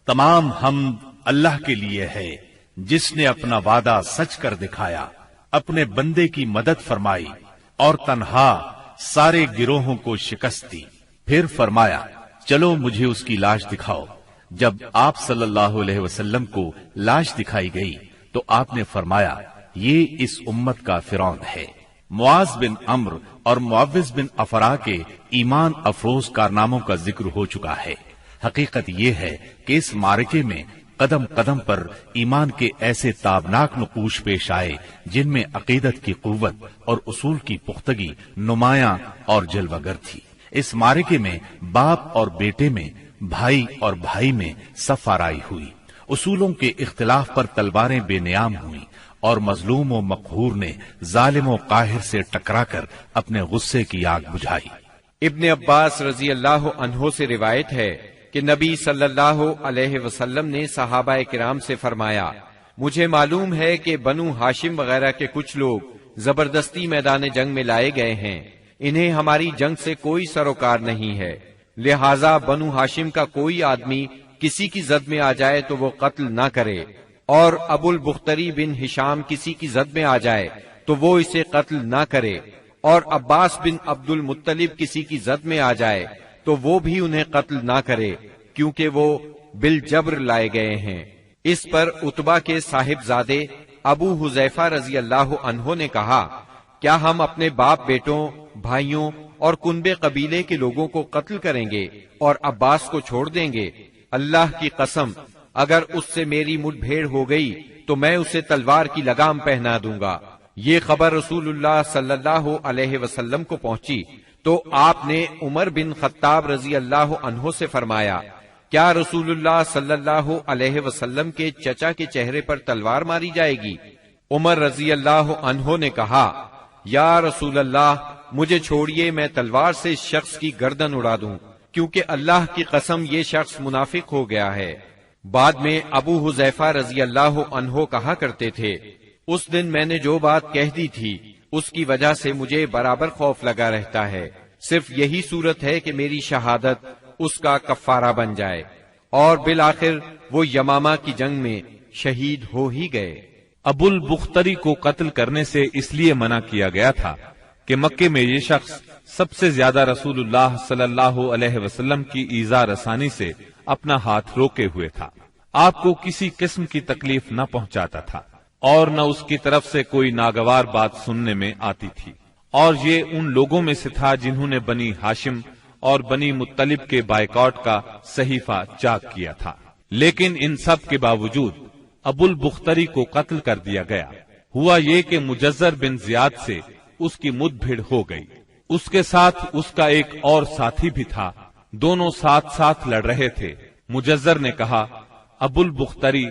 تمام حمد اللہ کے لیے ہے جس نے اپنا وعدہ سچ کر دکھایا، اپنے بندے کی مدد فرمائی اور تنہا سارے گروہوں کو شکست دی۔ پھر فرمایا، چلو مجھے اس کی لاش دکھاؤ۔ جب آپ صلی اللہ علیہ وسلم کو لاش دکھائی گئی تو آپ نے فرمایا، یہ اس امت کا فرعون ہے۔ معاذ بن عمرو اور معوذ بن افرا کے ایمان افروز کارناموں کا ذکر ہو چکا ہے۔ حقیقت یہ ہے کہ اس معرکے میں قدم قدم پر ایمان کے ایسے تابناک نقوش پیش آئے جن میں عقیدت کی قوت اور اصول کی پختگی نمایاں اور جلوگر تھی۔ اس معرکے میں باپ اور بیٹے میں، بھائی اور بھائی میں صف آرائی ہوئی، اصولوں کے اختلاف پر تلواریں بے نیام ہوئیں اور مظلوم و مقہور نے ظالم و قاہر سے ٹکرا کر اپنے غصے کی آگ بجھائی۔ ابن عباس رضی اللہ عنہ سے روایت ہے کہ نبی صلی اللہ علیہ وسلم نے صحابہ کرام سے فرمایا، مجھے معلوم ہے کہ بنو ہاشم وغیرہ کے کچھ لوگ زبردستی میدان جنگ میں لائے گئے ہیں، انہیں ہماری جنگ سے کوئی سروکار نہیں ہے، لہذا بنو ہاشم کا کوئی آدمی کسی کی زد میں آ جائے تو وہ قتل نہ کرے، اور ابو البختری بن ہشام کسی کی زد میں آ جائے تو وہ اسے قتل نہ کرے، اور عباس بن عبد المطلب کسی کی زد میں آ جائے تو وہ بھی انہیں قتل نہ کرے، کیونکہ وہ بالجبر لائے گئے ہیں۔ اس پر عتبہ کے صاحبزادے ابو حذیفہ رضی اللہ عنہ نے کہا، کیا ہم اپنے باپ بیٹوں، بھائیوں اور کنبے قبیلے کے لوگوں کو قتل کریں گے اور عباس کو چھوڑ دیں گے؟ اللہ کی قسم، اگر اس سے میری مٹ بھیڑ ہو گئی تو میں اسے تلوار کی لگام پہنا دوں گا۔ یہ خبر رسول اللہ صلی اللہ علیہ وسلم کو پہنچی تو آپ نے عمر بن خطاب رضی اللہ عنہ سے فرمایا، کیا رسول اللہ صلی اللہ علیہ وسلم کے چچا کے چہرے پر تلوار ماری جائے گی؟ عمر رضی اللہ عنہ نے کہا، یا رسول اللہ، مجھے چھوڑیے، میں تلوار سے اس شخص کی گردن اڑا دوں، کیونکہ اللہ کی قسم یہ شخص منافق ہو گیا ہے۔ بعد میں ابو حذیفہ رضی اللہ عنہ کہا کرتے تھے، اس دن میں نے جو بات کہہ دی تھی اس کی وجہ سے مجھے برابر خوف لگا رہتا ہے، صرف یہی صورت ہے کہ میری شہادت اس کا کفارہ بن جائے، اور بالآخر وہ یمامہ کی جنگ میں شہید ہو ہی گئے۔ ابو البختری کو قتل کرنے سے اس لیے منع کیا گیا تھا کہ مکے میں یہ شخص سب سے زیادہ رسول اللہ صلی اللہ علیہ وسلم کی ایذا رسانی سے اپنا ہاتھ روکے ہوئے تھا، آپ کو کسی قسم کی تکلیف نہ پہنچاتا تھا اور نہ اس کی طرف سے کوئی ناگوار بات سننے میں آتی تھی، اور یہ ان لوگوں میں سے تھا جنہوں نے بنی ہاشم اور بنی مطلب کے بائیکاٹ کا صحیفہ چاک کیا تھا۔ لیکن ان سب کے باوجود ابو البختری کو قتل کر دیا گیا۔ ہوا یہ کہ مجزر بن زیاد سے اس کی مد بھیڑ ہو گئی۔ اس کے ساتھ اس کا ایک اور ساتھی بھی تھا، دونوں ساتھ ساتھ لڑ رہے تھے۔ مجزر نے کہا، ابو البختری،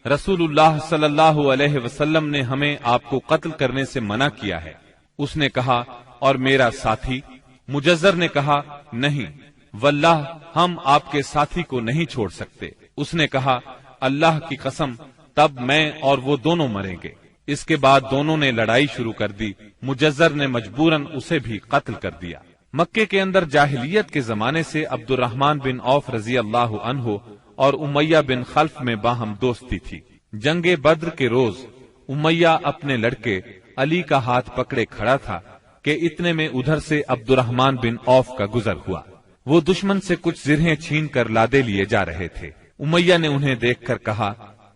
رسول اللہ صلی اللہ علیہ وسلم نے ہمیں آپ کو قتل کرنے سے منع کیا ہے۔ اس نے کہا، اور میرا ساتھی؟ مجزر نے کہا، نہیں واللہ ہم آپ کے ساتھی کو نہیں چھوڑ سکتے۔ اس نے کہا، اللہ کی قسم، تب میں اور وہ دونوں مریں گے۔ اس کے بعد دونوں نے لڑائی شروع کر دی۔ مجزر نے مجبوراً اسے بھی قتل کر دیا۔ مکے کے اندر جاہلیت کے زمانے سے عبد الرحمن بن عوف رضی اللہ عنہ اور امیہ بن خلف میں باہم دوستی تھی۔ جنگ بدر کے روز امیہ اپنے لڑکے علی کا ہاتھ پکڑے کھڑا تھا کہ اتنے میں ادھر سے عبد الرحمن بن عوف کا گزر ہوا۔ وہ دشمن سے کچھ زرہیں چھین کر لادے لیے جا رہے تھے۔ امیہ نے انہیں دیکھ کر کہا،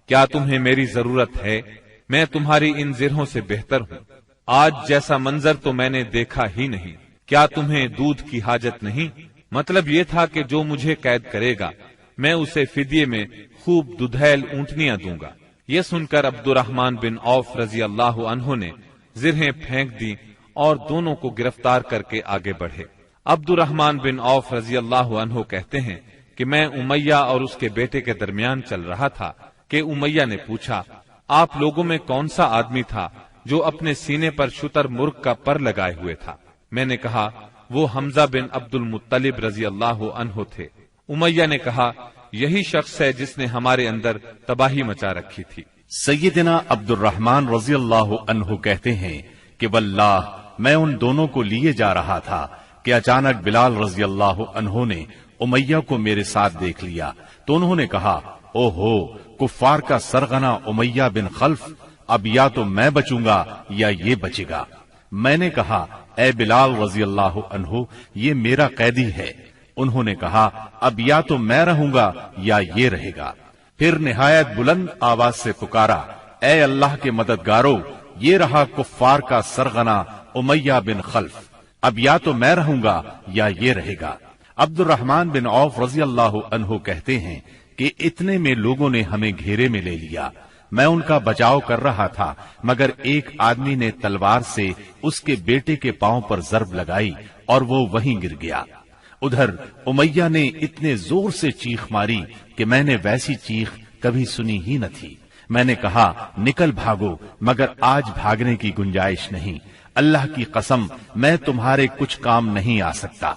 کیا تمہیں میری ضرورت ہے؟ میں تمہاری ان زرہوں سے بہتر ہوں۔ آج جیسا منظر تو میں نے دیکھا ہی نہیں۔ کیا تمہیں دودھ کی حاجت نہیں؟ مطلب یہ تھا کہ جو مجھے قید کرے گا میں اسے فدیے میں خوب ددھیل اونٹنیاں دوں گا۔ یہ سن کر عبد الرحمن بن عوف رضی اللہ عنہ نے زرہیں پھینک دی اور دونوں کو گرفتار کر کے آگے بڑھے۔ عبد الرحمن بن عوف رضی اللہ عنہ کہتے ہیں کہ میں امیہ اور اس کے بیٹے کے درمیان چل رہا تھا کہ امیہ نے پوچھا، آپ لوگوں میں کون سا آدمی تھا جو اپنے سینے پر شتر مرغ کا پر لگائے ہوئے تھا؟ میں نے کہا، وہ حمزہ بن عبد المطلب رضی اللہ عنہ تھے۔ امیہ نے کہا، یہی شخص ہے جس نے ہمارے اندر تباہی مچا رکھی تھی۔ سیدنا عبد الرحمن رضی اللہ عنہ کہتے ہیں کہ واللہ میں ان دونوں کو لیے جا رہا تھا کہ اچانک بلال رضی اللہ عنہ نے امیہ کو میرے ساتھ دیکھ لیا تو انہوں نے کہا، او ہو کفار کا سرغنہ امیہ بن خلف، اب یا تو میں بچوں گا یا یہ بچے گا۔ میں نے کہا، اے بلال رضی اللہ عنہ، یہ میرا قیدی ہے۔ انہوں نے کہا، اب یا تو میں رہوں گا یا یہ رہے گا۔ پھر نہایت بلند آواز سے پکارا، اے اللہ کے مددگارو، یہ رہا کفار کا سرغنہ امیہ بن خلف، اب یا تو میں رہوں گا یا یہ رہے گا۔ عبد الرحمن بن عوف رضی اللہ عنہ کہتے ہیں کہ اتنے میں لوگوں نے ہمیں گھیرے میں لے لیا۔ میں ان کا بچاؤ کر رہا تھا مگر ایک آدمی نے تلوار سے اس کے بیٹے کے پاؤں پر ضرب لگائی اور وہ وہیں گر گیا۔ ادھر امیہ نے اتنے زور سے چیخ ماری کہ میں نے ویسی چیخ کبھی سنی ہی نہ تھی۔ میں نے کہا، نکل بھاگو، مگر آج بھاگنے کی گنجائش نہیں۔ اللہ کی قسم، میں تمہارے کچھ کام نہیں آ سکتا۔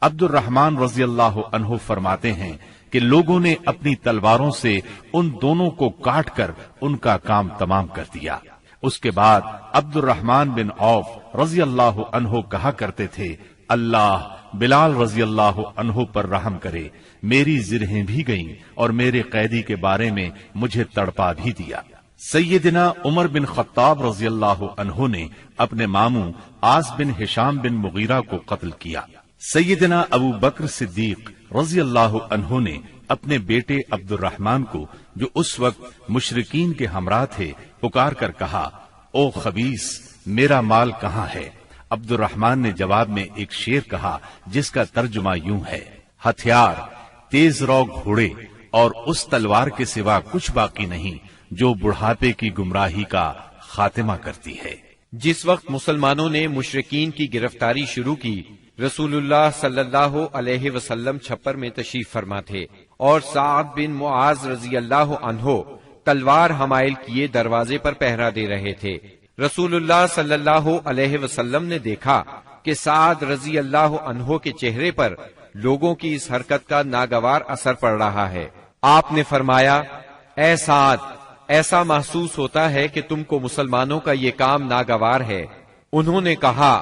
عبد الرحمن رضی اللہ عنہ فرماتے ہیں کہ لوگوں نے اپنی تلواروں سے ان دونوں کو کاٹ کر ان کا کام تمام کر دیا۔ اس کے بعد عبد الرحمن بن عوف رضی اللہ عنہ کہا کرتے تھے، اللہ بلال رضی اللہ عنہ پر رحم کرے، میری زرہیں بھی گئیں اور میرے قیدی کے بارے میں مجھے تڑپا بھی دیا۔ سیدنا عمر بن خطاب رضی اللہ عنہ نے اپنے ماموں عاص بن ہشام بن مغیرہ کو قتل کیا۔ سیدنا ابو بکر صدیق رضی اللہ عنہ نے اپنے بیٹے عبد الرحمن کو، جو اس وقت مشرکین کے ہمراہ تھے، پکار کر کہا، او خبیث، میرا مال کہاں ہے؟ عبد الرحمن نے جواب میں ایک شعر کہا جس کا ترجمہ یوں ہے، ہتھیار، تیز رو گھوڑے اور اس تلوار کے سوا کچھ باقی نہیں جو بڑھاپے کی گمراہی کا خاتمہ کرتی ہے۔ جس وقت مسلمانوں نے مشرکین کی گرفتاری شروع کی، رسول اللہ صلی اللہ علیہ وسلم چھپر میں تشریف فرما تھے اور سعد بن معاذ رضی اللہ عنہ تلوار حمائل کیے دروازے پر پہرا دے رہے تھے۔ رسول اللہ صلی اللہ علیہ وسلم نے دیکھا کہ سعد رضی اللہ عنہ کے چہرے پر لوگوں کی اس حرکت کا ناگوار اثر پڑ رہا ہے۔ آپ نے فرمایا، اے سعد، ایسا محسوس ہوتا ہے کہ تم کو مسلمانوں کا یہ کام ناگوار ہے۔ انہوں نے کہا،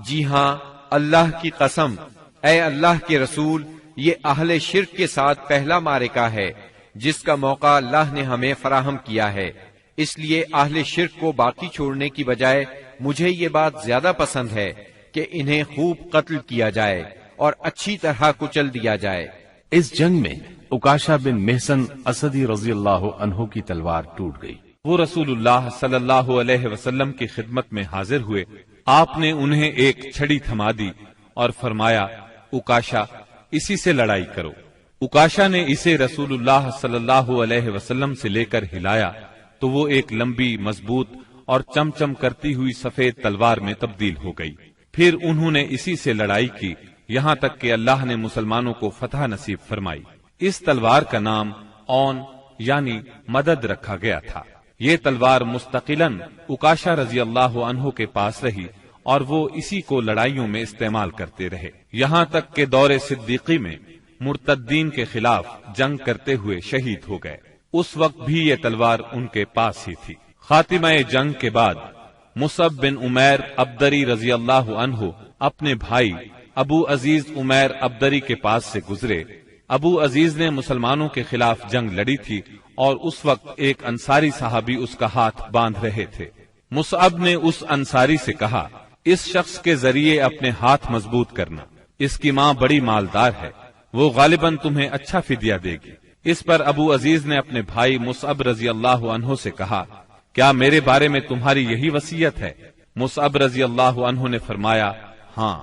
جی ہاں، اللہ کی قسم، اے اللہ کے رسول، یہ اہل شرک کے ساتھ پہلا معرکہ ہے جس کا موقع اللہ نے ہمیں فراہم کیا ہے، اس لیے اہل شرک کو باقی چھوڑنے کی بجائے مجھے یہ بات زیادہ پسند ہے کہ انہیں خوب قتل کیا جائے اور اچھی طرح کچل دیا جائے۔ اس جنگ میں عکاشہ بن محسن اسدی رضی اللہ عنہ کی تلوار ٹوٹ گئی۔ وہ رسول اللہ صلی اللہ علیہ وسلم کی خدمت میں حاضر ہوئے۔ آپ نے انہیں ایک چھڑی تھما دی اور فرمایا، عکاشہ، اسی سے لڑائی کرو۔ عکاشہ نے اسے رسول اللہ صلی اللہ علیہ وسلم سے لے کر ہلایا تو وہ ایک لمبی مضبوط اور چمچم کرتی ہوئی سفید تلوار میں تبدیل ہو گئی۔ پھر انہوں نے اسی سے لڑائی کی یہاں تک کہ اللہ نے مسلمانوں کو فتح نصیب فرمائی۔ اس تلوار کا نام اون یعنی مدد رکھا گیا تھا۔ یہ تلوار مستقلاً عکاشہ رضی اللہ عنہ کے پاس رہی اور وہ اسی کو لڑائیوں میں استعمال کرتے رہے، یہاں تک کہ دور صدیقی میں مرتدین کے خلاف جنگ کرتے ہوئے شہید ہو گئے۔ اس وقت بھی یہ تلوار ان کے پاس ہی تھی۔ خاتمہ جنگ کے بعد مصعب بن عمیر ابدری رضی اللہ عنہ اپنے بھائی ابو عزیز عمیر ابدری کے پاس سے گزرے۔ ابو عزیز نے مسلمانوں کے خلاف جنگ لڑی تھی اور اس وقت ایک انصاری صحابی اس کا ہاتھ باندھ رہے تھے۔ مصعب نے اس انصاری سے کہا، اس شخص کے ذریعے اپنے ہاتھ مضبوط کرنا، اس کی ماں بڑی مالدار ہے، وہ غالباً تمہیں اچھا فدیہ دے گی۔ اس پر ابو عزیز نے اپنے بھائی مصعب رضی اللہ عنہ سے کہا، کیا میرے بارے میں تمہاری یہی وصیت ہے؟ مصعب رضی اللہ عنہ نے فرمایا، ہاں،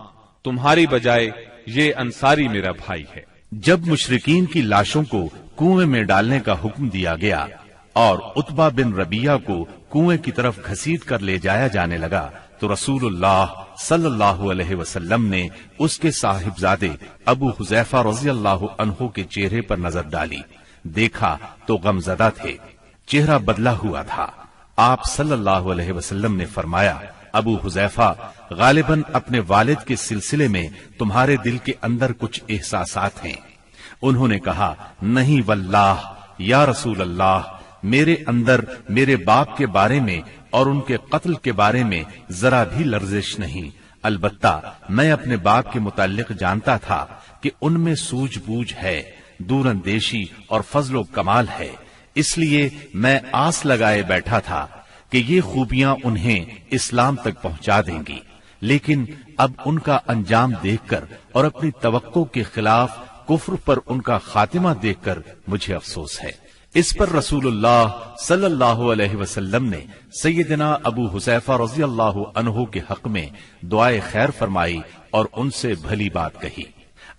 تمہاری بجائے یہ انصاری میرا بھائی ہے۔ جب مشرکین کی لاشوں کو کنویں میں ڈالنے کا حکم دیا گیا اور عتبہ بن ربیعہ کو کنویں کی طرف گھسیٹ کر لے جایا جانے لگا تو رسول اللہ صلی اللہ علیہ وسلم نے اس کے صاحبزادے ابو حذیفہ رضی اللہ عنہ کے چہرے پر نظر ڈالی، دیکھا تو غمزدہ تھے، چہرہ بدلا ہوا تھا۔ آپ صلی اللہ علیہ وسلم نے فرمایا، ابو حذیفہ، غالباً اپنے والد کے سلسلے میں تمہارے دل کے اندر کچھ احساسات ہیں۔ انہوں نے کہا، نہیں واللہ یا رسول اللہ، میرے اندر میرے باپ کے بارے میں اور ان کے قتل کے بارے میں ذرا بھی لرزش نہیں، البتہ میں اپنے باپ کے متعلق جانتا تھا کہ ان میں سوجھ بوجھ ہے، دور اندیشی اور فضل و کمال ہے، اس لیے میں آس لگائے بیٹھا تھا کہ یہ خوبیاں انہیں اسلام تک پہنچا دیں گی، لیکن اب ان کا انجام دیکھ کر اور اپنی توقع کے خلاف کفر پر ان کا خاتمہ دیکھ کر مجھے افسوس ہے۔ اس پر رسول اللہ صلی اللہ علیہ وسلم نے سیدنا ابو حذیفہ رضی اللہ عنہ کے حق میں دعائے خیر فرمائی اور ان سے بھلی بات کہی۔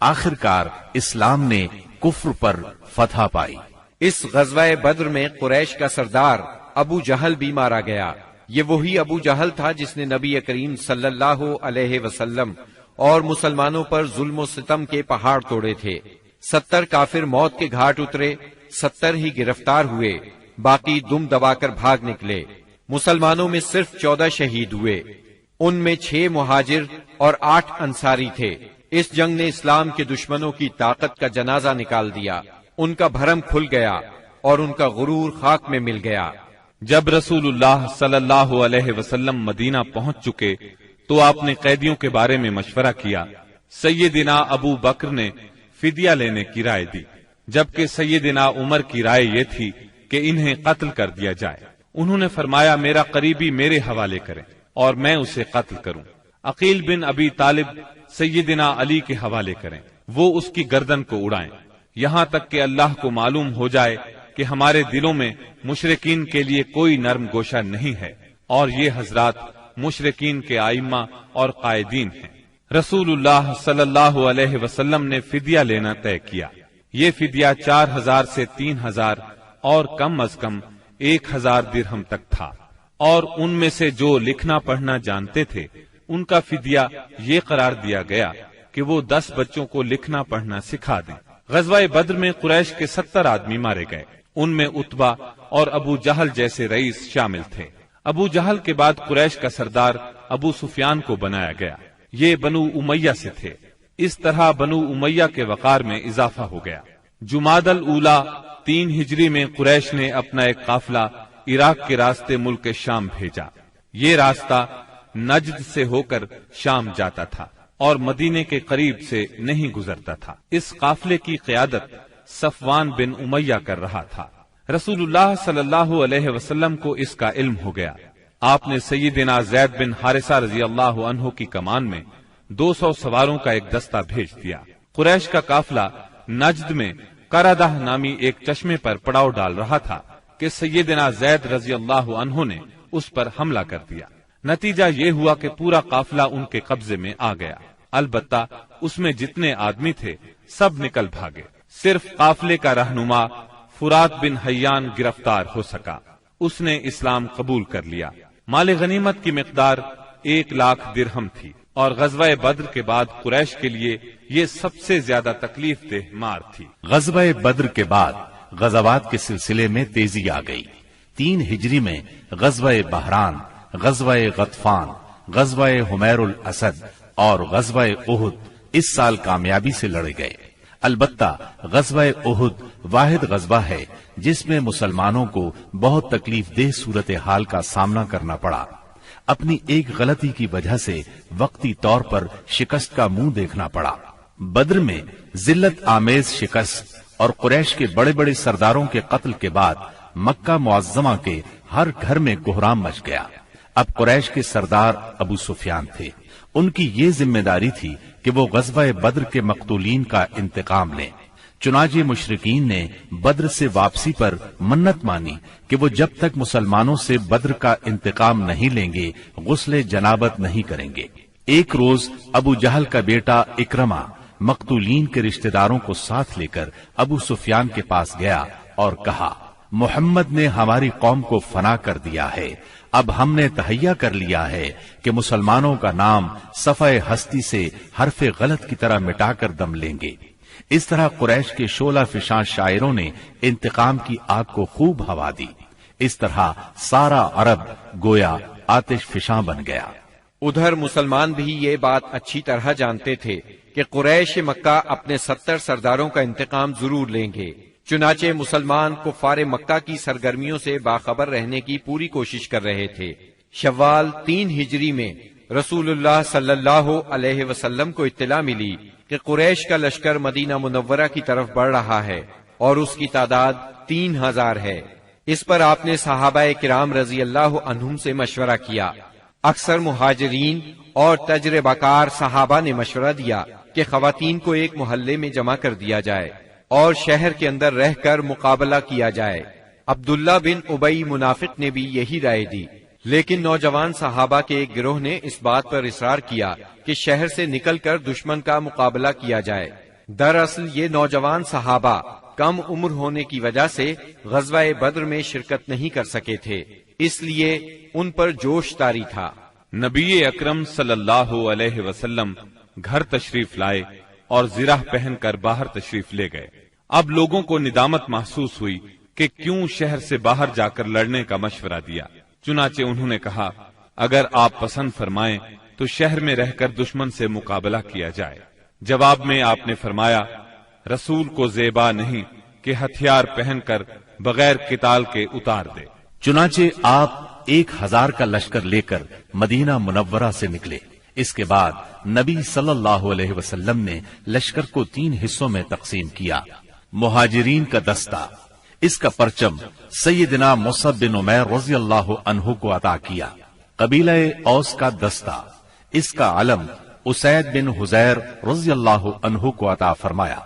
آخرکار اسلام نے کفر پر فتح پائی۔ اس غزوہ بدر میں قریش کا سردار ابو جہل بھی مارا گیا۔ یہ وہی ابو جہل تھا جس نے نبی کریم صلی اللہ علیہ وسلم اور مسلمانوں پر ظلم و ستم کے پہاڑ توڑے تھے۔ 70 کافر موت کے گھاٹ اترے، 70 ہی گرفتار ہوئے، باقی دم دبا کر بھاگ نکلے۔ مسلمانوں میں صرف 14 شہید ہوئے، ان میں 6 مہاجر اور 8 انصاری تھے۔ اس جنگ نے اسلام کے دشمنوں کی طاقت کا جنازہ نکال دیا، ان کا بھرم کھل گیا اور ان کا غرور خاک میں مل گیا۔ جب رسول اللہ صلی اللہ علیہ وسلم مدینہ پہنچ چکے تو آپ نے قیدیوں کے بارے میں مشورہ کیا۔ سیدنا ابو بکر نے فدیہ لینے کی رائے دی، جبکہ سیدنا عمر کی رائے یہ تھی کہ انہیں قتل کر دیا جائے۔ انہوں نے فرمایا، میرا قریبی میرے حوالے کریں اور میں اسے قتل کروں۔ عقیل بن ابی طالب سیدنا علی کے حوالے کریں، وہ اس کی گردن کو اڑائیں، یہاں تک کہ اللہ کو معلوم ہو جائے کہ ہمارے دلوں میں مشرکین کے لیے کوئی نرم گوشہ نہیں ہے، اور یہ حضرات مشرکین کے ائمہ اور قائدین ہیں۔ رسول اللہ صلی اللہ علیہ وسلم نے فدیہ لینا طے کیا۔ یہ فدیہ 4000 سے 3000 اور کم از کم 1000 درہم تک تھا، اور ان میں سے جو لکھنا پڑھنا جانتے تھے ان کا فدیہ یہ قرار دیا گیا کہ وہ 10 بچوں کو لکھنا پڑھنا سکھا دیں۔ غزوہ بدر میں قریش کے 70 آدمی مارے گئے، ان میں عتبہ اور ابو جہل جیسے رئیس شامل تھے۔ ابو جہل کے بعد قریش کا سردار ابو سفیان کو بنایا گیا، یہ بنو امیہ سے تھے۔ اس طرح بنو امیہ کے وقار میں اضافہ ہو گیا۔ جمادی الاولیٰ 3 ہجری میں قریش نے اپنا ایک قافلہ عراق کے راستے ملک شام بھیجا۔ یہ راستہ نجد سے ہو کر شام جاتا تھا اور مدینے کے قریب سے نہیں گزرتا تھا۔ اس قافلے کی قیادت صفوان بن امیہ کر رہا تھا۔ رسول اللہ صلی اللہ علیہ وسلم کو اس کا علم ہو گیا۔ آپ نے سیدنا زید بن حارثہ رضی اللہ عنہ کی کمان میں 200 سواروں کا ایک دستہ بھیج دیا۔ قریش کا قافلہ نجد میں قردہ نامی ایک چشمے پر پڑاؤ ڈال رہا تھا کہ سیدنا زید رضی اللہ عنہ نے اس پر حملہ کر دیا۔ نتیجہ یہ ہوا کہ پورا قافلہ ان کے قبضے میں آ گیا، البتہ اس میں جتنے آدمی تھے سب نکل بھاگے، صرف قافلے کا رہنما فرات بن حیان گرفتار ہو سکا۔ اس نے اسلام قبول کر لیا۔ مال غنیمت کی مقدار 1,00,000 درہم تھی، اور غزوہ بدر کے بعد قریش کے لیے یہ سب سے زیادہ تکلیف دہ مار تھی۔ غزوہ بدر کے بعد غزوات کے سلسلے میں تیزی آ گئی۔ 3 ہجری میں غزوہ بحران، غزوہ غطفان، غزوہ حمیر الاسد اور غزوہ احد اس سال کامیابی سے لڑے گئے۔ البتہ غزوہ احد واحد غزوہ ہے جس میں مسلمانوں کو بہت تکلیف دہ صورتحال کا سامنا کرنا پڑا۔ اپنی ایک غلطی کی وجہ سے وقتی طور پر شکست کا منہ دیکھنا پڑا۔ بدر میں ذلت آمیز شکست اور قریش کے بڑے بڑے سرداروں کے قتل کے بعد مکہ معظمہ کے ہر گھر میں کوہرام مچ گیا۔ اب قریش کے سردار ابو سفیان تھے۔ ان کی یہ ذمہ داری تھی کہ وہ غزوہ بدر کے مقتولین کا انتقام لیں۔ چنانچہ مشرکین نے بدر سے واپسی پر منت مانی کہ وہ جب تک مسلمانوں سے بدر کا انتقام نہیں لیں گے غسل جنابت نہیں کریں گے۔ ایک روز ابو جہل کا بیٹا اکرمہ مقتولین کے رشتہ داروں کو ساتھ لے کر ابو سفیان کے پاس گیا اور کہا، محمد نے ہماری قوم کو فنا کر دیا ہے، اب ہم نے تہیہ کر لیا ہے کہ مسلمانوں کا نام صفحہ ہستی سے حرف غلط کی طرح مٹا کر دم لیں گے۔ اس طرح قریش کے شعلہ فشاں شاعروں نے انتقام کی آگ کو خوب ہوا دی۔ اس طرح سارا عرب گویا آتش فشاں بن گیا۔ ادھر مسلمان بھی یہ بات اچھی طرح جانتے تھے کہ قریش مکہ اپنے 70 سرداروں کا انتقام ضرور لیں گے۔ چنانچہ مسلمان کفار مکہ کی سرگرمیوں سے باخبر رہنے کی پوری کوشش کر رہے تھے۔ شوال 3 ہجری میں رسول اللہ صلی اللہ علیہ وسلم کو اطلاع ملی کہ قریش کا لشکر مدینہ منورہ کی طرف بڑھ رہا ہے اور اس کی تعداد 3000 ہے۔ اس پر آپ نے صحابہ کرام رضی اللہ عنہم سے مشورہ کیا۔ اکثر مہاجرین اور تجربہ کار صحابہ نے مشورہ دیا کہ خواتین کو ایک محلے میں جمع کر دیا جائے اور شہر کے اندر رہ کر مقابلہ کیا جائے۔ عبداللہ بن ابی منافق نے بھی یہی رائے دی، لیکن نوجوان صحابہ کے ایک گروہ نے اس بات پر اصرار کیا کہ شہر سے نکل کر دشمن کا مقابلہ کیا جائے۔ دراصل یہ نوجوان صحابہ کم عمر ہونے کی وجہ سے غزوہ بدر میں شرکت نہیں کر سکے تھے، اس لیے ان پر جوش طاری تھا۔ نبی اکرم صلی اللہ علیہ وسلم گھر تشریف لائے اور زرہ پہن کر باہر تشریف لے گئے۔ اب لوگوں کو ندامت محسوس ہوئی کہ کیوں شہر سے باہر جا کر لڑنے کا مشورہ دیا۔ چنانچہ انہوں نے کہا، اگر آپ پسند فرمائیں تو شہر میں رہ کر دشمن سے مقابلہ کیا جائے۔ جواب میں آپ نے فرمایا، رسول کو زیبا نہیں کہ ہتھیار پہن کر بغیر قتال کے اتار دے۔ چنانچہ آپ 1000 کا لشکر لے کر مدینہ منورہ سے نکلے۔ اس کے بعد نبی صلی اللہ علیہ وسلم نے لشکر کو 3 حصوں میں تقسیم کیا۔ مہاجرین کا دستہ، اس کا پرچم سیدنا مصعب بن عمیر رضی اللہ عنہ کو عطا کیا۔ قبیلہ اوس کا دستہ، اس کا علم اسید بن حزیر رضی اللہ عنہ کو عطا فرمایا۔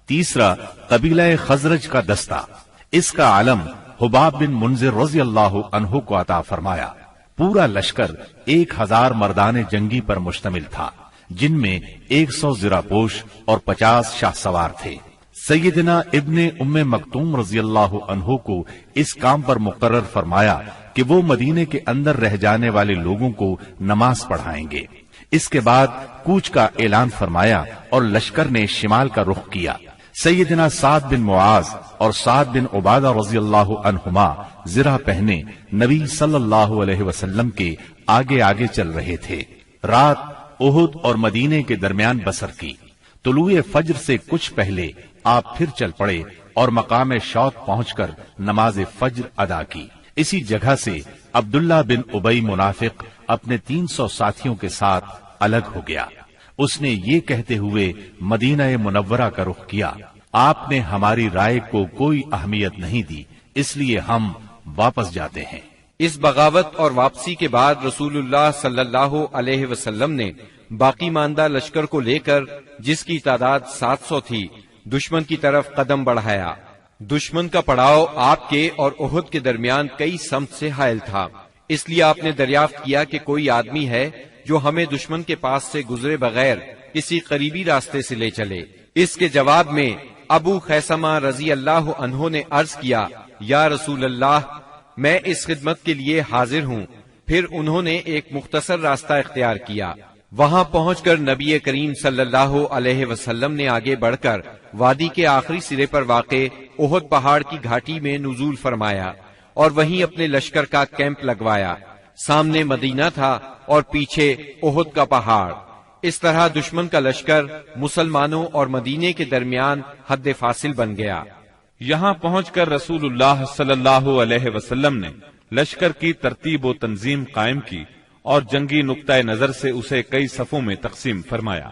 تیسرا قبیلہ خزرج کا دستہ، اس کا علم حباب بن منذر رضی اللہ عنہ کو عطا فرمایا۔ پورا لشکر 1000 مردان جنگی پر مشتمل تھا، جن میں 100 زرہ پوش اور 50 شاہ سوار تھے۔ سیدنا ابن ام مکتوم رضی اللہ عنہ کو اس کام پر مقرر فرمایا کہ وہ مدینے کے اندر رہ جانے والے لوگوں کو نماز پڑھائیں گے۔ اس کے بعد کوچ کا اعلان فرمایا اور لشکر نے شمال کا رخ کیا۔ سیدنا سعد بن معاذ اور سعد بن عبادہ رضی اللہ عنہما زرہ پہنے نبی صلی اللہ علیہ وسلم کے آگے آگے چل رہے تھے۔ رات احد اور مدینے کے درمیان بسر کی۔ طلوع فجر سے کچھ پہلے آپ پھر چل پڑے اور مقام شوط پہنچ کر نماز فجر ادا کی۔ اسی جگہ سے عبداللہ بن ابی منافق اپنے 300 ساتھیوں کے ساتھ الگ ہو گیا۔ اس نے یہ کہتے ہوئے مدینہ منورہ کا رخ کیا، آپ نے ہماری رائے کو کوئی اہمیت نہیں دی، اس لیے ہم واپس جاتے ہیں۔ اس بغاوت اور واپسی کے بعد رسول اللہ صلی اللہ علیہ وسلم نے باقی ماندہ لشکر کو لے کر، جس کی تعداد 700 تھی، دشمن کی طرف قدم بڑھایا۔ دشمن کا پڑاؤ آپ کے اور احد کے درمیان کئی سمت سے حائل تھا، اس لیے آپ نے دریافت کیا کہ کوئی آدمی ہے جو ہمیں دشمن کے پاس سے گزرے بغیر کسی قریبی راستے سے لے چلے۔ اس کے جواب میں ابو خیثمہ رضی اللہ عنہ نے عرض کیا، یا رسول اللہ، میں اس خدمت کے لیے حاضر ہوں۔ پھر انہوں نے ایک مختصر راستہ اختیار کیا۔ وہاں پہنچ کر نبی کریم صلی اللہ علیہ وسلم نے آگے بڑھ کر وادی کے آخری سرے پر واقع احد پہاڑ کی گھاٹی میں نزول فرمایا اور وہیں اپنے لشکر کا کیمپ لگوایا۔ سامنے مدینہ تھا اور پیچھے احد کا پہاڑ۔ اس طرح دشمن کا لشکر مسلمانوں اور مدینے کے درمیان حد فاصل بن گیا۔ یہاں پہنچ کر رسول اللہ صلی اللہ علیہ وسلم نے لشکر کی ترتیب و تنظیم قائم کی اور جنگی نقطۂ نظر سے اسے کئی صفوں میں تقسیم فرمایا۔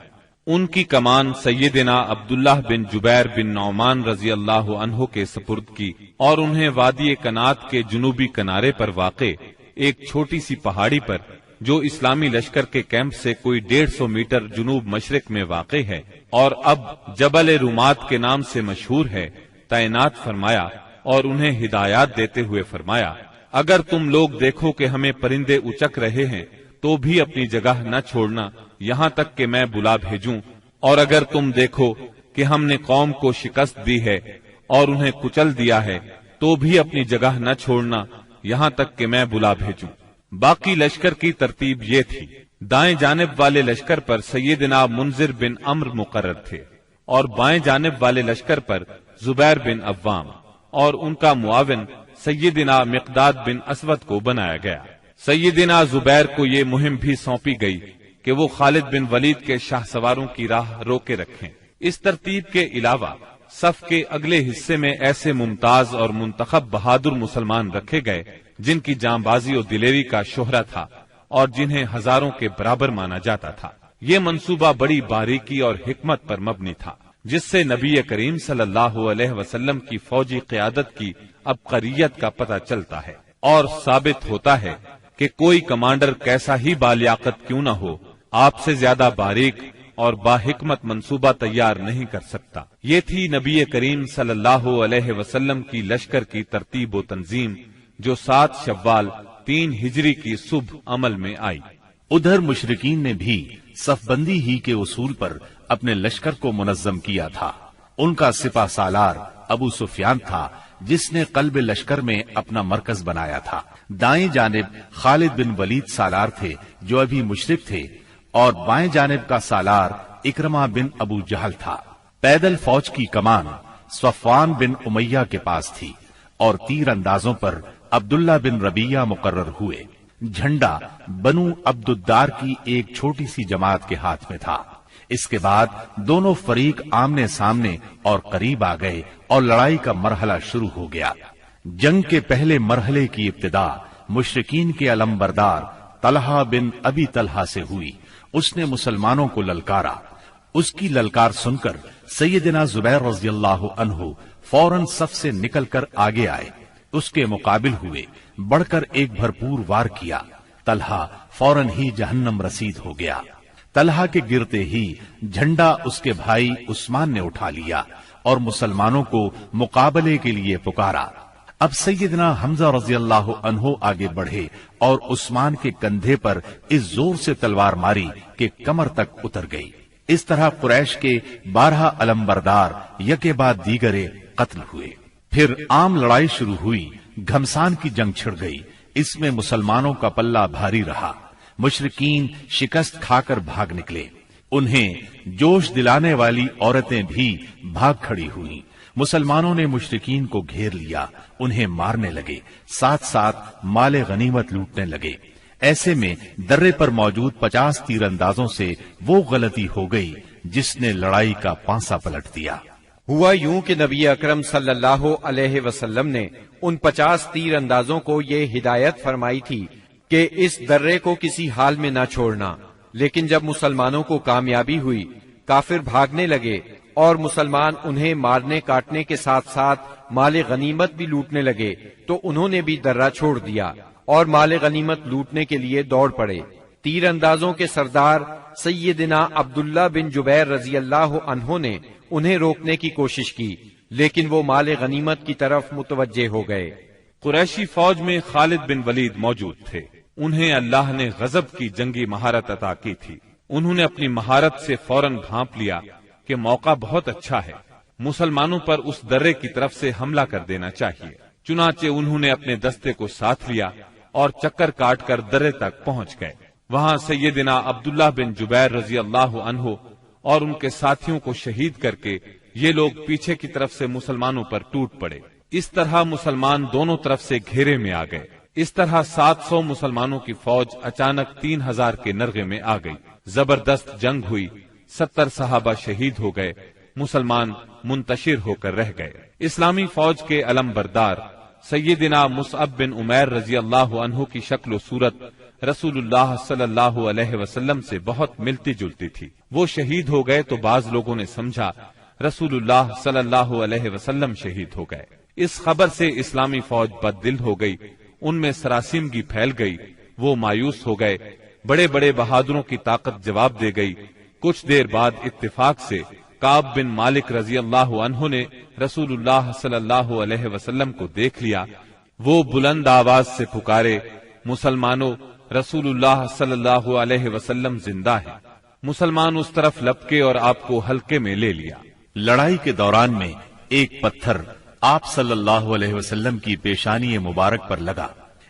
ان کی کمان سیدنا عبداللہ بن جبیر بن نعمان رضی اللہ عنہ کے سپرد کی اور انہیں وادی کنات کے جنوبی کنارے پر واقع ایک چھوٹی سی پہاڑی پر جو اسلامی لشکر کے کیمپ سے کوئی 150 میٹر جنوب مشرق میں واقع ہے اور اب جبل رومات کے نام سے مشہور ہے تعینات فرمایا اور انہیں ہدایات دیتے ہوئے فرمایا، اگر تم لوگ دیکھو کہ ہمیں پرندے اچک رہے ہیں تو بھی اپنی جگہ نہ چھوڑنا یہاں تک کہ میں بلا بھیجوں، اور اگر تم دیکھو کہ ہم نے قوم کو شکست دی ہے اور انہیں کچل دیا ہے تو بھی اپنی جگہ نہ چھوڑنا یہاں تک کہ میں بلا بھیجوں۔ باقی لشکر کی ترتیب یہ تھی، دائیں جانب والے لشکر پر سیدنا منذر بن عمرو مقرر تھے اور بائیں جانب والے لشکر پر زبیر بن عوام اور ان کا معاون سیدنا مقداد بن اسود کو بنایا گیا۔ سیدنا زبیر کو یہ مہم بھی سونپی گئی کہ وہ خالد بن ولید کے شاہ سواروں کی راہ روکے رکھیں۔ اس ترتیب کے علاوہ صف کے اگلے حصے میں ایسے ممتاز اور منتخب بہادر مسلمان رکھے گئے جن کی جاں بازی اور دلیری کا شہرہ تھا اور جنہیں ہزاروں کے برابر مانا جاتا تھا۔ یہ منصوبہ بڑی باریکی اور حکمت پر مبنی تھا، جس سے نبی کریم صلی اللہ علیہ وسلم کی فوجی قیادت کی عبقریت کا پتہ چلتا ہے اور ثابت ہوتا ہے کہ کوئی کمانڈر کیسا ہی بالیاقت کیوں نہ ہو، آپ سے زیادہ باریک اور باحکمت منصوبہ تیار نہیں کر سکتا۔ یہ تھی نبی کریم صلی اللہ علیہ وسلم کی لشکر کی ترتیب و تنظیم جو 7 شوال 3 ہجری کی صبح عمل میں آئی۔ ادھر مشرکین نے بھی صف بندی ہی کے اصول پر اپنے لشکر کو منظم کیا تھا۔ ان کا سپہ سالار ابو سفیان تھا جس نے قلب لشکر میں اپنا مرکز بنایا تھا۔ دائیں جانب خالد بن ولید سالار تھے جو ابھی مشرک تھے، اور بائیں جانب کا سالار اکرمہ بن ابو جہل تھا۔ پیدل فوج کی کمان صفوان بن امیہ کے پاس تھی اور تیر اندازوں پر عبداللہ بن ربیہ مقرر ہوئے۔ جھنڈا بنو عبد الدار کی ایک چھوٹی سی جماعت کے ہاتھ میں تھا۔ اس کے بعد دونوں فریق آمنے سامنے اور قریب آ گئے اور لڑائی کا مرحلہ شروع ہو گیا۔ جنگ کے پہلے مرحلے کی ابتدا مشرکین کے علمبردار طلحہ بن ابی طلحہ سے ہوئی۔ اس نے مسلمانوں کو للکارا۔ اس کی للکار سن کر سیدنا زبیر رضی اللہ عنہ فوراً صف سے نکل کر آگے آئے، اس کے مقابل ہوئے، بڑھ کر ایک بھرپور وار کیا۔ طلحہ فوراً ہی جہنم رسید ہو گیا۔ طلحہ کے گرتے ہی جھنڈا اس کے بھائی عثمان نے اٹھا لیا اور مسلمانوں کو مقابلے کے لیے پکارا۔ اب سیدنا حمزہ رضی اللہ عنہ آگے بڑھے اور عثمان کے کندھے پر اس زور سے تلوار ماری کہ کمر تک اتر گئی۔ اس طرح قریش کے 12 علمبردار یکے بعد دیگرے قتل ہوئے۔ پھر عام لڑائی شروع ہوئی۔ گھمسان کی جنگ چھڑ گئی۔ اس میں مسلمانوں کا پلہ بھاری رہا۔ مشرکین شکست کھا کر بھاگ نکلے۔ انہیں جوش دلانے والی عورتیں بھی بھاگ کھڑی ہوئیں۔ مسلمانوں نے مشرکین کو گھیر لیا، انہیں مارنے لگے، ساتھ ساتھ مال غنیمت لوٹنے لگے۔ ایسے میں درے پر موجود 50 تیر اندازوں سے وہ غلطی ہو گئی جس نے لڑائی کا پانسا پلٹ دیا۔ ہوا یوں کہ نبی اکرم صلی اللہ علیہ وسلم نے ان 50 تیر اندازوں کو یہ ہدایت فرمائی تھی کہ اس درے کو کسی حال میں نہ چھوڑنا، لیکن جب مسلمانوں کو کامیابی ہوئی، کافر بھاگنے لگے اور مسلمان انہیں مارنے کاٹنے کے ساتھ ساتھ مال غنیمت بھی لوٹنے لگے، تو انہوں نے بھی درہ چھوڑ دیا اور مال غنیمت لوٹنے کے لیے دوڑ پڑے۔ تیر اندازوں کے سردار سیدنا عبداللہ بن جبیر رضی اللہ عنہ نے انہیں روکنے کی کوشش کی، لیکن وہ مال غنیمت کی طرف متوجہ ہو گئے۔ قریشی فوج میں خالد بن ولید موجود تھے۔ انہیں اللہ نے غضب کی جنگی مہارت عطا کی تھی۔ انہوں نے اپنی مہارت سے فوراً بھانپ لیا کہ موقع بہت اچھا ہے، مسلمانوں پر اس درے کی طرف سے حملہ کر دینا چاہیے۔ چنانچہ انہوں نے اپنے دستے کو ساتھ لیا اور چکر کاٹ کر درے تک پہنچ گئے۔ وہاں سیدنا عبداللہ بن جبیر رضی اللہ عنہ اور ان کے ساتھیوں کو شہید کر کے یہ لوگ پیچھے کی طرف سے مسلمانوں پر ٹوٹ پڑے۔ اس طرح مسلمان دونوں طرف سے گھیرے میں آ گئے۔ اس طرح 700 مسلمانوں کی فوج اچانک 3000 کے نرغے میں آ گئی۔ زبردست جنگ ہوئی، 70 صحابہ شہید ہو گئے، مسلمان منتشر ہو کر رہ گئے۔ اسلامی فوج کے علم بردار سیدنا مصعب بن عمیر رضی اللہ عنہ کی شکل و صورت رسول اللہ صلی اللہ علیہ وسلم سے بہت ملتی جلتی تھی۔ وہ شہید ہو گئے تو بعض لوگوں نے سمجھا رسول اللہ صلی اللہ علیہ وسلم شہید ہو گئے۔ اس خبر سے اسلامی فوج بد دل ہو گئی، ان میں سراسیمگی پھیل گئی، وہ مایوس ہو گئے۔ بڑے بڑے بہادروں کی طاقت جواب دے گئی۔ کچھ دیر بعد اتفاق سے کعب بن مالک رضی اللہ عنہ نے رسول اللہ صلی اللہ علیہ وسلم کو دیکھ لیا۔ وہ بلند آواز سے پکارے، مسلمانوں، رسول اللہ صلی اللہ علیہ وسلم زندہ ہے۔ مسلمان اس طرف لپکے اور آپ کو حلقے میں لے لیا۔ لڑائی کے دوران میں ایک پتھر آپ صلی اللہ علیہ وسلم کی پیشانی مبارک پر لگا،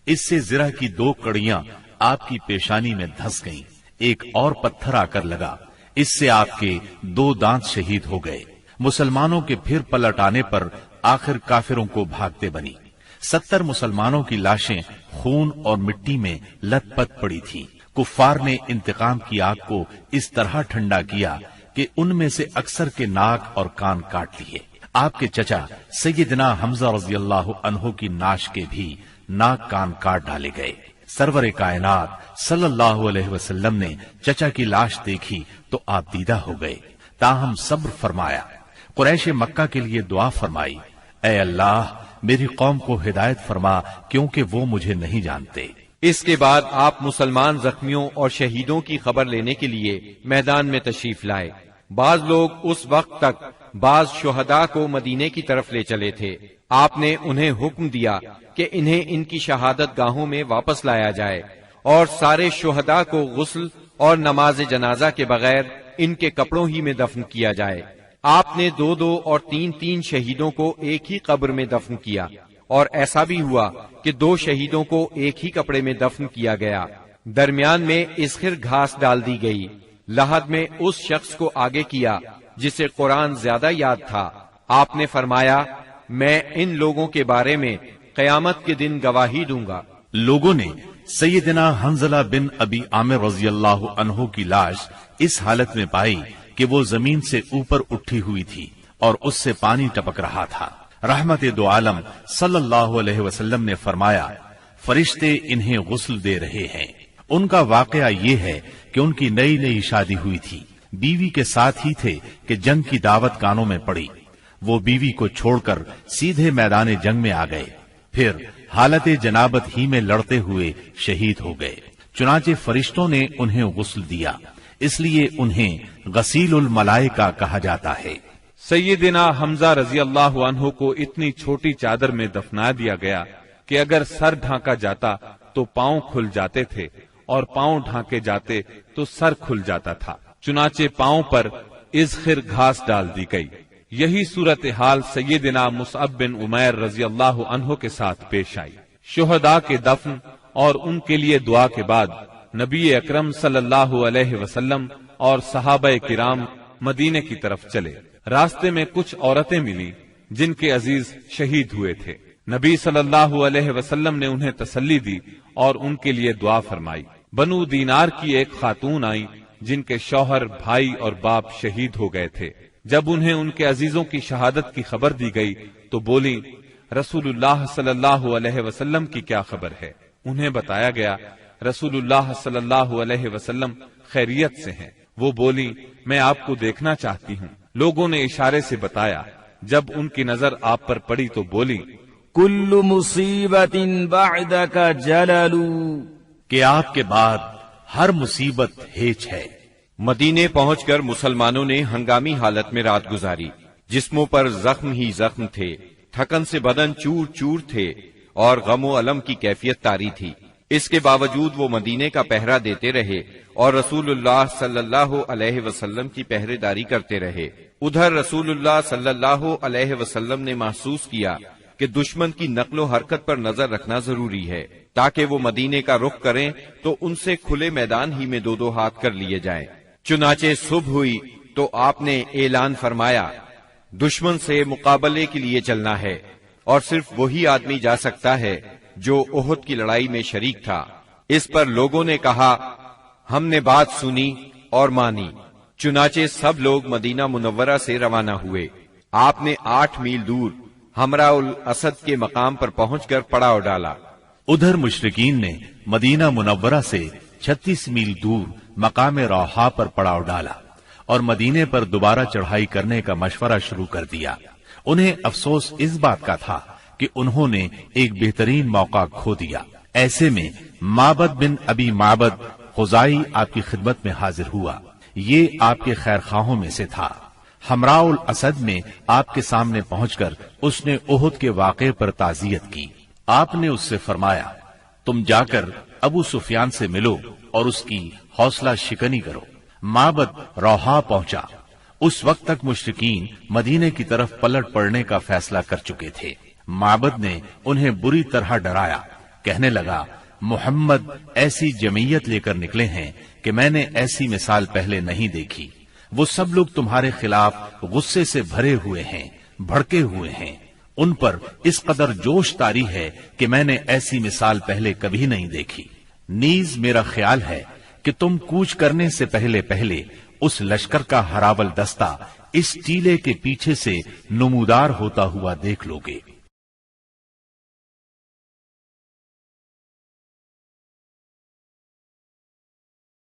اس سے زرہ کی 2 کڑیاں آپ کی پیشانی میں دھس گئیں۔ ایک اور پتھر آ کر لگا، اس سے آپ کے 2 دانت شہید ہو گئے۔ مسلمانوں کے پھر پلٹ آنے پر آخر کافروں کو بھاگتے بنی۔ 70 مسلمانوں کی لاشیں خون اور مٹی میں لت پت پڑی تھی۔ کفار نے انتقام کی آگ کو اس طرح ٹھنڈا کیا کہ ان میں سے اکثر کے ناک اور کان کاٹ لیے۔ آپ کے چچا سیدنا حمزہ رضی اللہ عنہ کی ناش کے بھی ناک کان کاٹ ڈالے گئے۔ سرور کائنات صلی اللہ علیہ وسلم نے چچا کی لاش دیکھی تو آپ دیدہ ہو گئے، تاہم صبر فرمایا۔ قریش مکہ کے لیے دعا فرمائی، اے اللہ میری قوم کو ہدایت فرما کیونکہ وہ مجھے نہیں جانتے۔ اس کے بعد آپ مسلمان زخمیوں اور شہیدوں کی خبر لینے کے لیے میدان میں تشریف لائے۔ بعض لوگ اس وقت تک بعض شہداء کو مدینے کی طرف لے چلے تھے۔ آپ نے انہیں حکم دیا کہ انہیں ان کی شہادت گاہوں میں واپس لایا جائے اور سارے شہداء کو غسل اور نماز جنازہ کے بغیر ان کے کپڑوں ہی میں دفن کیا جائے۔ آپ نے 2 اور 3 شہیدوں کو ایک ہی قبر میں دفن کیا، اور ایسا بھی ہوا کہ 2 شہیدوں کو ایک ہی کپڑے میں دفن کیا گیا۔ درمیان میں اسخر گھاس ڈال دی گئی۔ لحد میں اس شخص کو آگے کیا جسے قرآن زیادہ یاد تھا۔ آپ نے فرمایا، میں ان لوگوں کے بارے میں قیامت کے دن گواہی دوں گا۔ لوگوں نے سیدنا حنظلہ بن ابی عامر رضی اللہ عنہ کی لاش اس حالت میں پائی کہ وہ زمین سے اوپر اٹھی ہوئی تھی اور اس سے پانی ٹپک رہا تھا۔ رحمت دو عالم صلی اللہ علیہ وسلم نے فرمایا، فرشتے انہیں غسل دے رہے ہیں۔ ان کا واقعہ یہ ہے کہ ان کی نئی شادی ہوئی تھی، بیوی کے ساتھ ہی تھے کہ جنگ کی دعوت کانوں میں پڑی۔ وہ بیوی کو چھوڑ کر سیدھے میدان جنگ میں آ گئے، پھر حالت جنابت ہی میں لڑتے ہوئے شہید ہو گئے۔ چنانچہ فرشتوں نے انہیں غسل دیا، اس لیے انہیں غسیل الملائکہ کہا جاتا ہے۔ سیدنا حمزہ رضی اللہ عنہ کو اتنی چھوٹی چادر میں دفنا دیا گیا کہ اگر سر ڈھانکا جاتا تو پاؤں کھل جاتے تھے اور پاؤں ڈھانکے جاتے تو سر کھل جاتا تھا۔ چنانچہ پاؤں پر اذخر گھاس ڈال دی گئی۔ یہی صورتحال سیدنا مصعب بن عمیر رضی اللہ عنہ کے ساتھ پیش آئی۔ شہداء کے دفن اور ان کے لیے دعا کے بعد نبی اکرم صلی اللہ علیہ وسلم اور صحابہ کرام مدینے کی طرف چلے۔ راستے میں کچھ عورتیں ملی جن کے عزیز شہید ہوئے تھے۔ نبی صلی اللہ علیہ وسلم نے انہیں تسلی دی اور ان کے لیے دعا فرمائی۔ بنو دینار کی ایک خاتون آئی جن کے شوہر، بھائی اور باپ شہید ہو گئے تھے۔ جب انہیں ان کے عزیزوں کی شہادت کی خبر دی گئی تو بولی، رسول اللہ صلی اللہ علیہ وسلم کی کیا خبر ہے؟ انہیں بتایا گیا رسول اللہ صلی اللہ علیہ وسلم خیریت سے ہیں۔ وہ بولی، میں آپ کو دیکھنا چاہتی ہوں۔ لوگوں نے اشارے سے بتایا۔ جب ان کی نظر آپ پر پڑی تو بولی، کل مصیبت بعدک جلل، کہ آپ کے بعد ہر مصیبت ہیچ ہے۔ مدینے پہنچ کر مسلمانوں نے ہنگامی حالت میں رات گزاری۔ جسموں پر زخم ہی زخم تھے، تھکن سے بدن چور چور تھے اور غم و الم کی کیفیت طاری تھی۔ اس کے باوجود وہ مدینے کا پہرا دیتے رہے اور رسول اللہ صلی اللہ علیہ وسلم کی پہرے داری کرتے رہے۔ ادھر رسول اللہ صلی اللہ علیہ وسلم نے محسوس کیا کہ دشمن کی نقل و حرکت پر نظر رکھنا ضروری ہے تاکہ وہ مدینے کا رخ کریں تو ان سے کھلے میدان ہی میں 2 ہاتھ کر لیے جائیں۔ چنانچہ صبح ہوئی تو آپ نے اعلان فرمایا دشمن سے مقابلے کے لیے چلنا ہے، اور صرف وہی آدمی جا سکتا ہے جو احد کی لڑائی میں شریک تھا۔ اس پر لوگوں نے کہا ہم نے بات سنی اور مانی۔ چنانچہ سب لوگ مدینہ منورہ سے روانہ ہوئے۔ آپ نے 8 میل دور ہمراء الاسد کے مقام پر پہنچ کر پڑاؤ ڈالا۔ ادھر مشرکین نے مدینہ منورہ سے 36 میل دور مقام روحا پر پڑاؤ ڈالا اور مدینے پر دوبارہ چڑھائی کرنے کا مشورہ شروع کر دیا۔ انہیں افسوس اس بات کا تھا کہ انہوں نے ایک بہترین موقع کھو دیا۔ ایسے میں معبد بن ابی معبد خزائی آپ کی خدمت میں حاضر ہوا۔ یہ آپ کے خیر خواہوں میں سے تھا۔ ہمراء الاسد میں آپ کے سامنے پہنچ کر اس نے احد کے واقعے پر تعزیت کی۔ آپ نے اس سے فرمایا تم جا کر ابو سفیان سے ملو اور اس کی حوصلہ شکنی کرو۔ معبد روحا پہنچا۔ اس وقت تک مشرکین مدینے کی طرف پلٹ پڑنے کا فیصلہ کر چکے تھے۔ معبد نے انہیں بری طرح ڈرایا، کہنے لگا محمد ایسی جمعیت لے کر نکلے ہیں کہ میں نے ایسی مثال پہلے نہیں دیکھی۔ وہ سب لوگ تمہارے خلاف غصے سے بھرے ہوئے ہیں، بھڑکے ہوئے ہیں۔ ان پر اس قدر جوش طاری ہے کہ میں نے ایسی مثال پہلے کبھی نہیں دیکھی۔ نیز میرا خیال ہے کہ تم کوچ کرنے سے پہلے پہلے اس لشکر کا ہراول دستہ اس ٹیلے کے پیچھے سے نمودار ہوتا ہوا دیکھ لو گے۔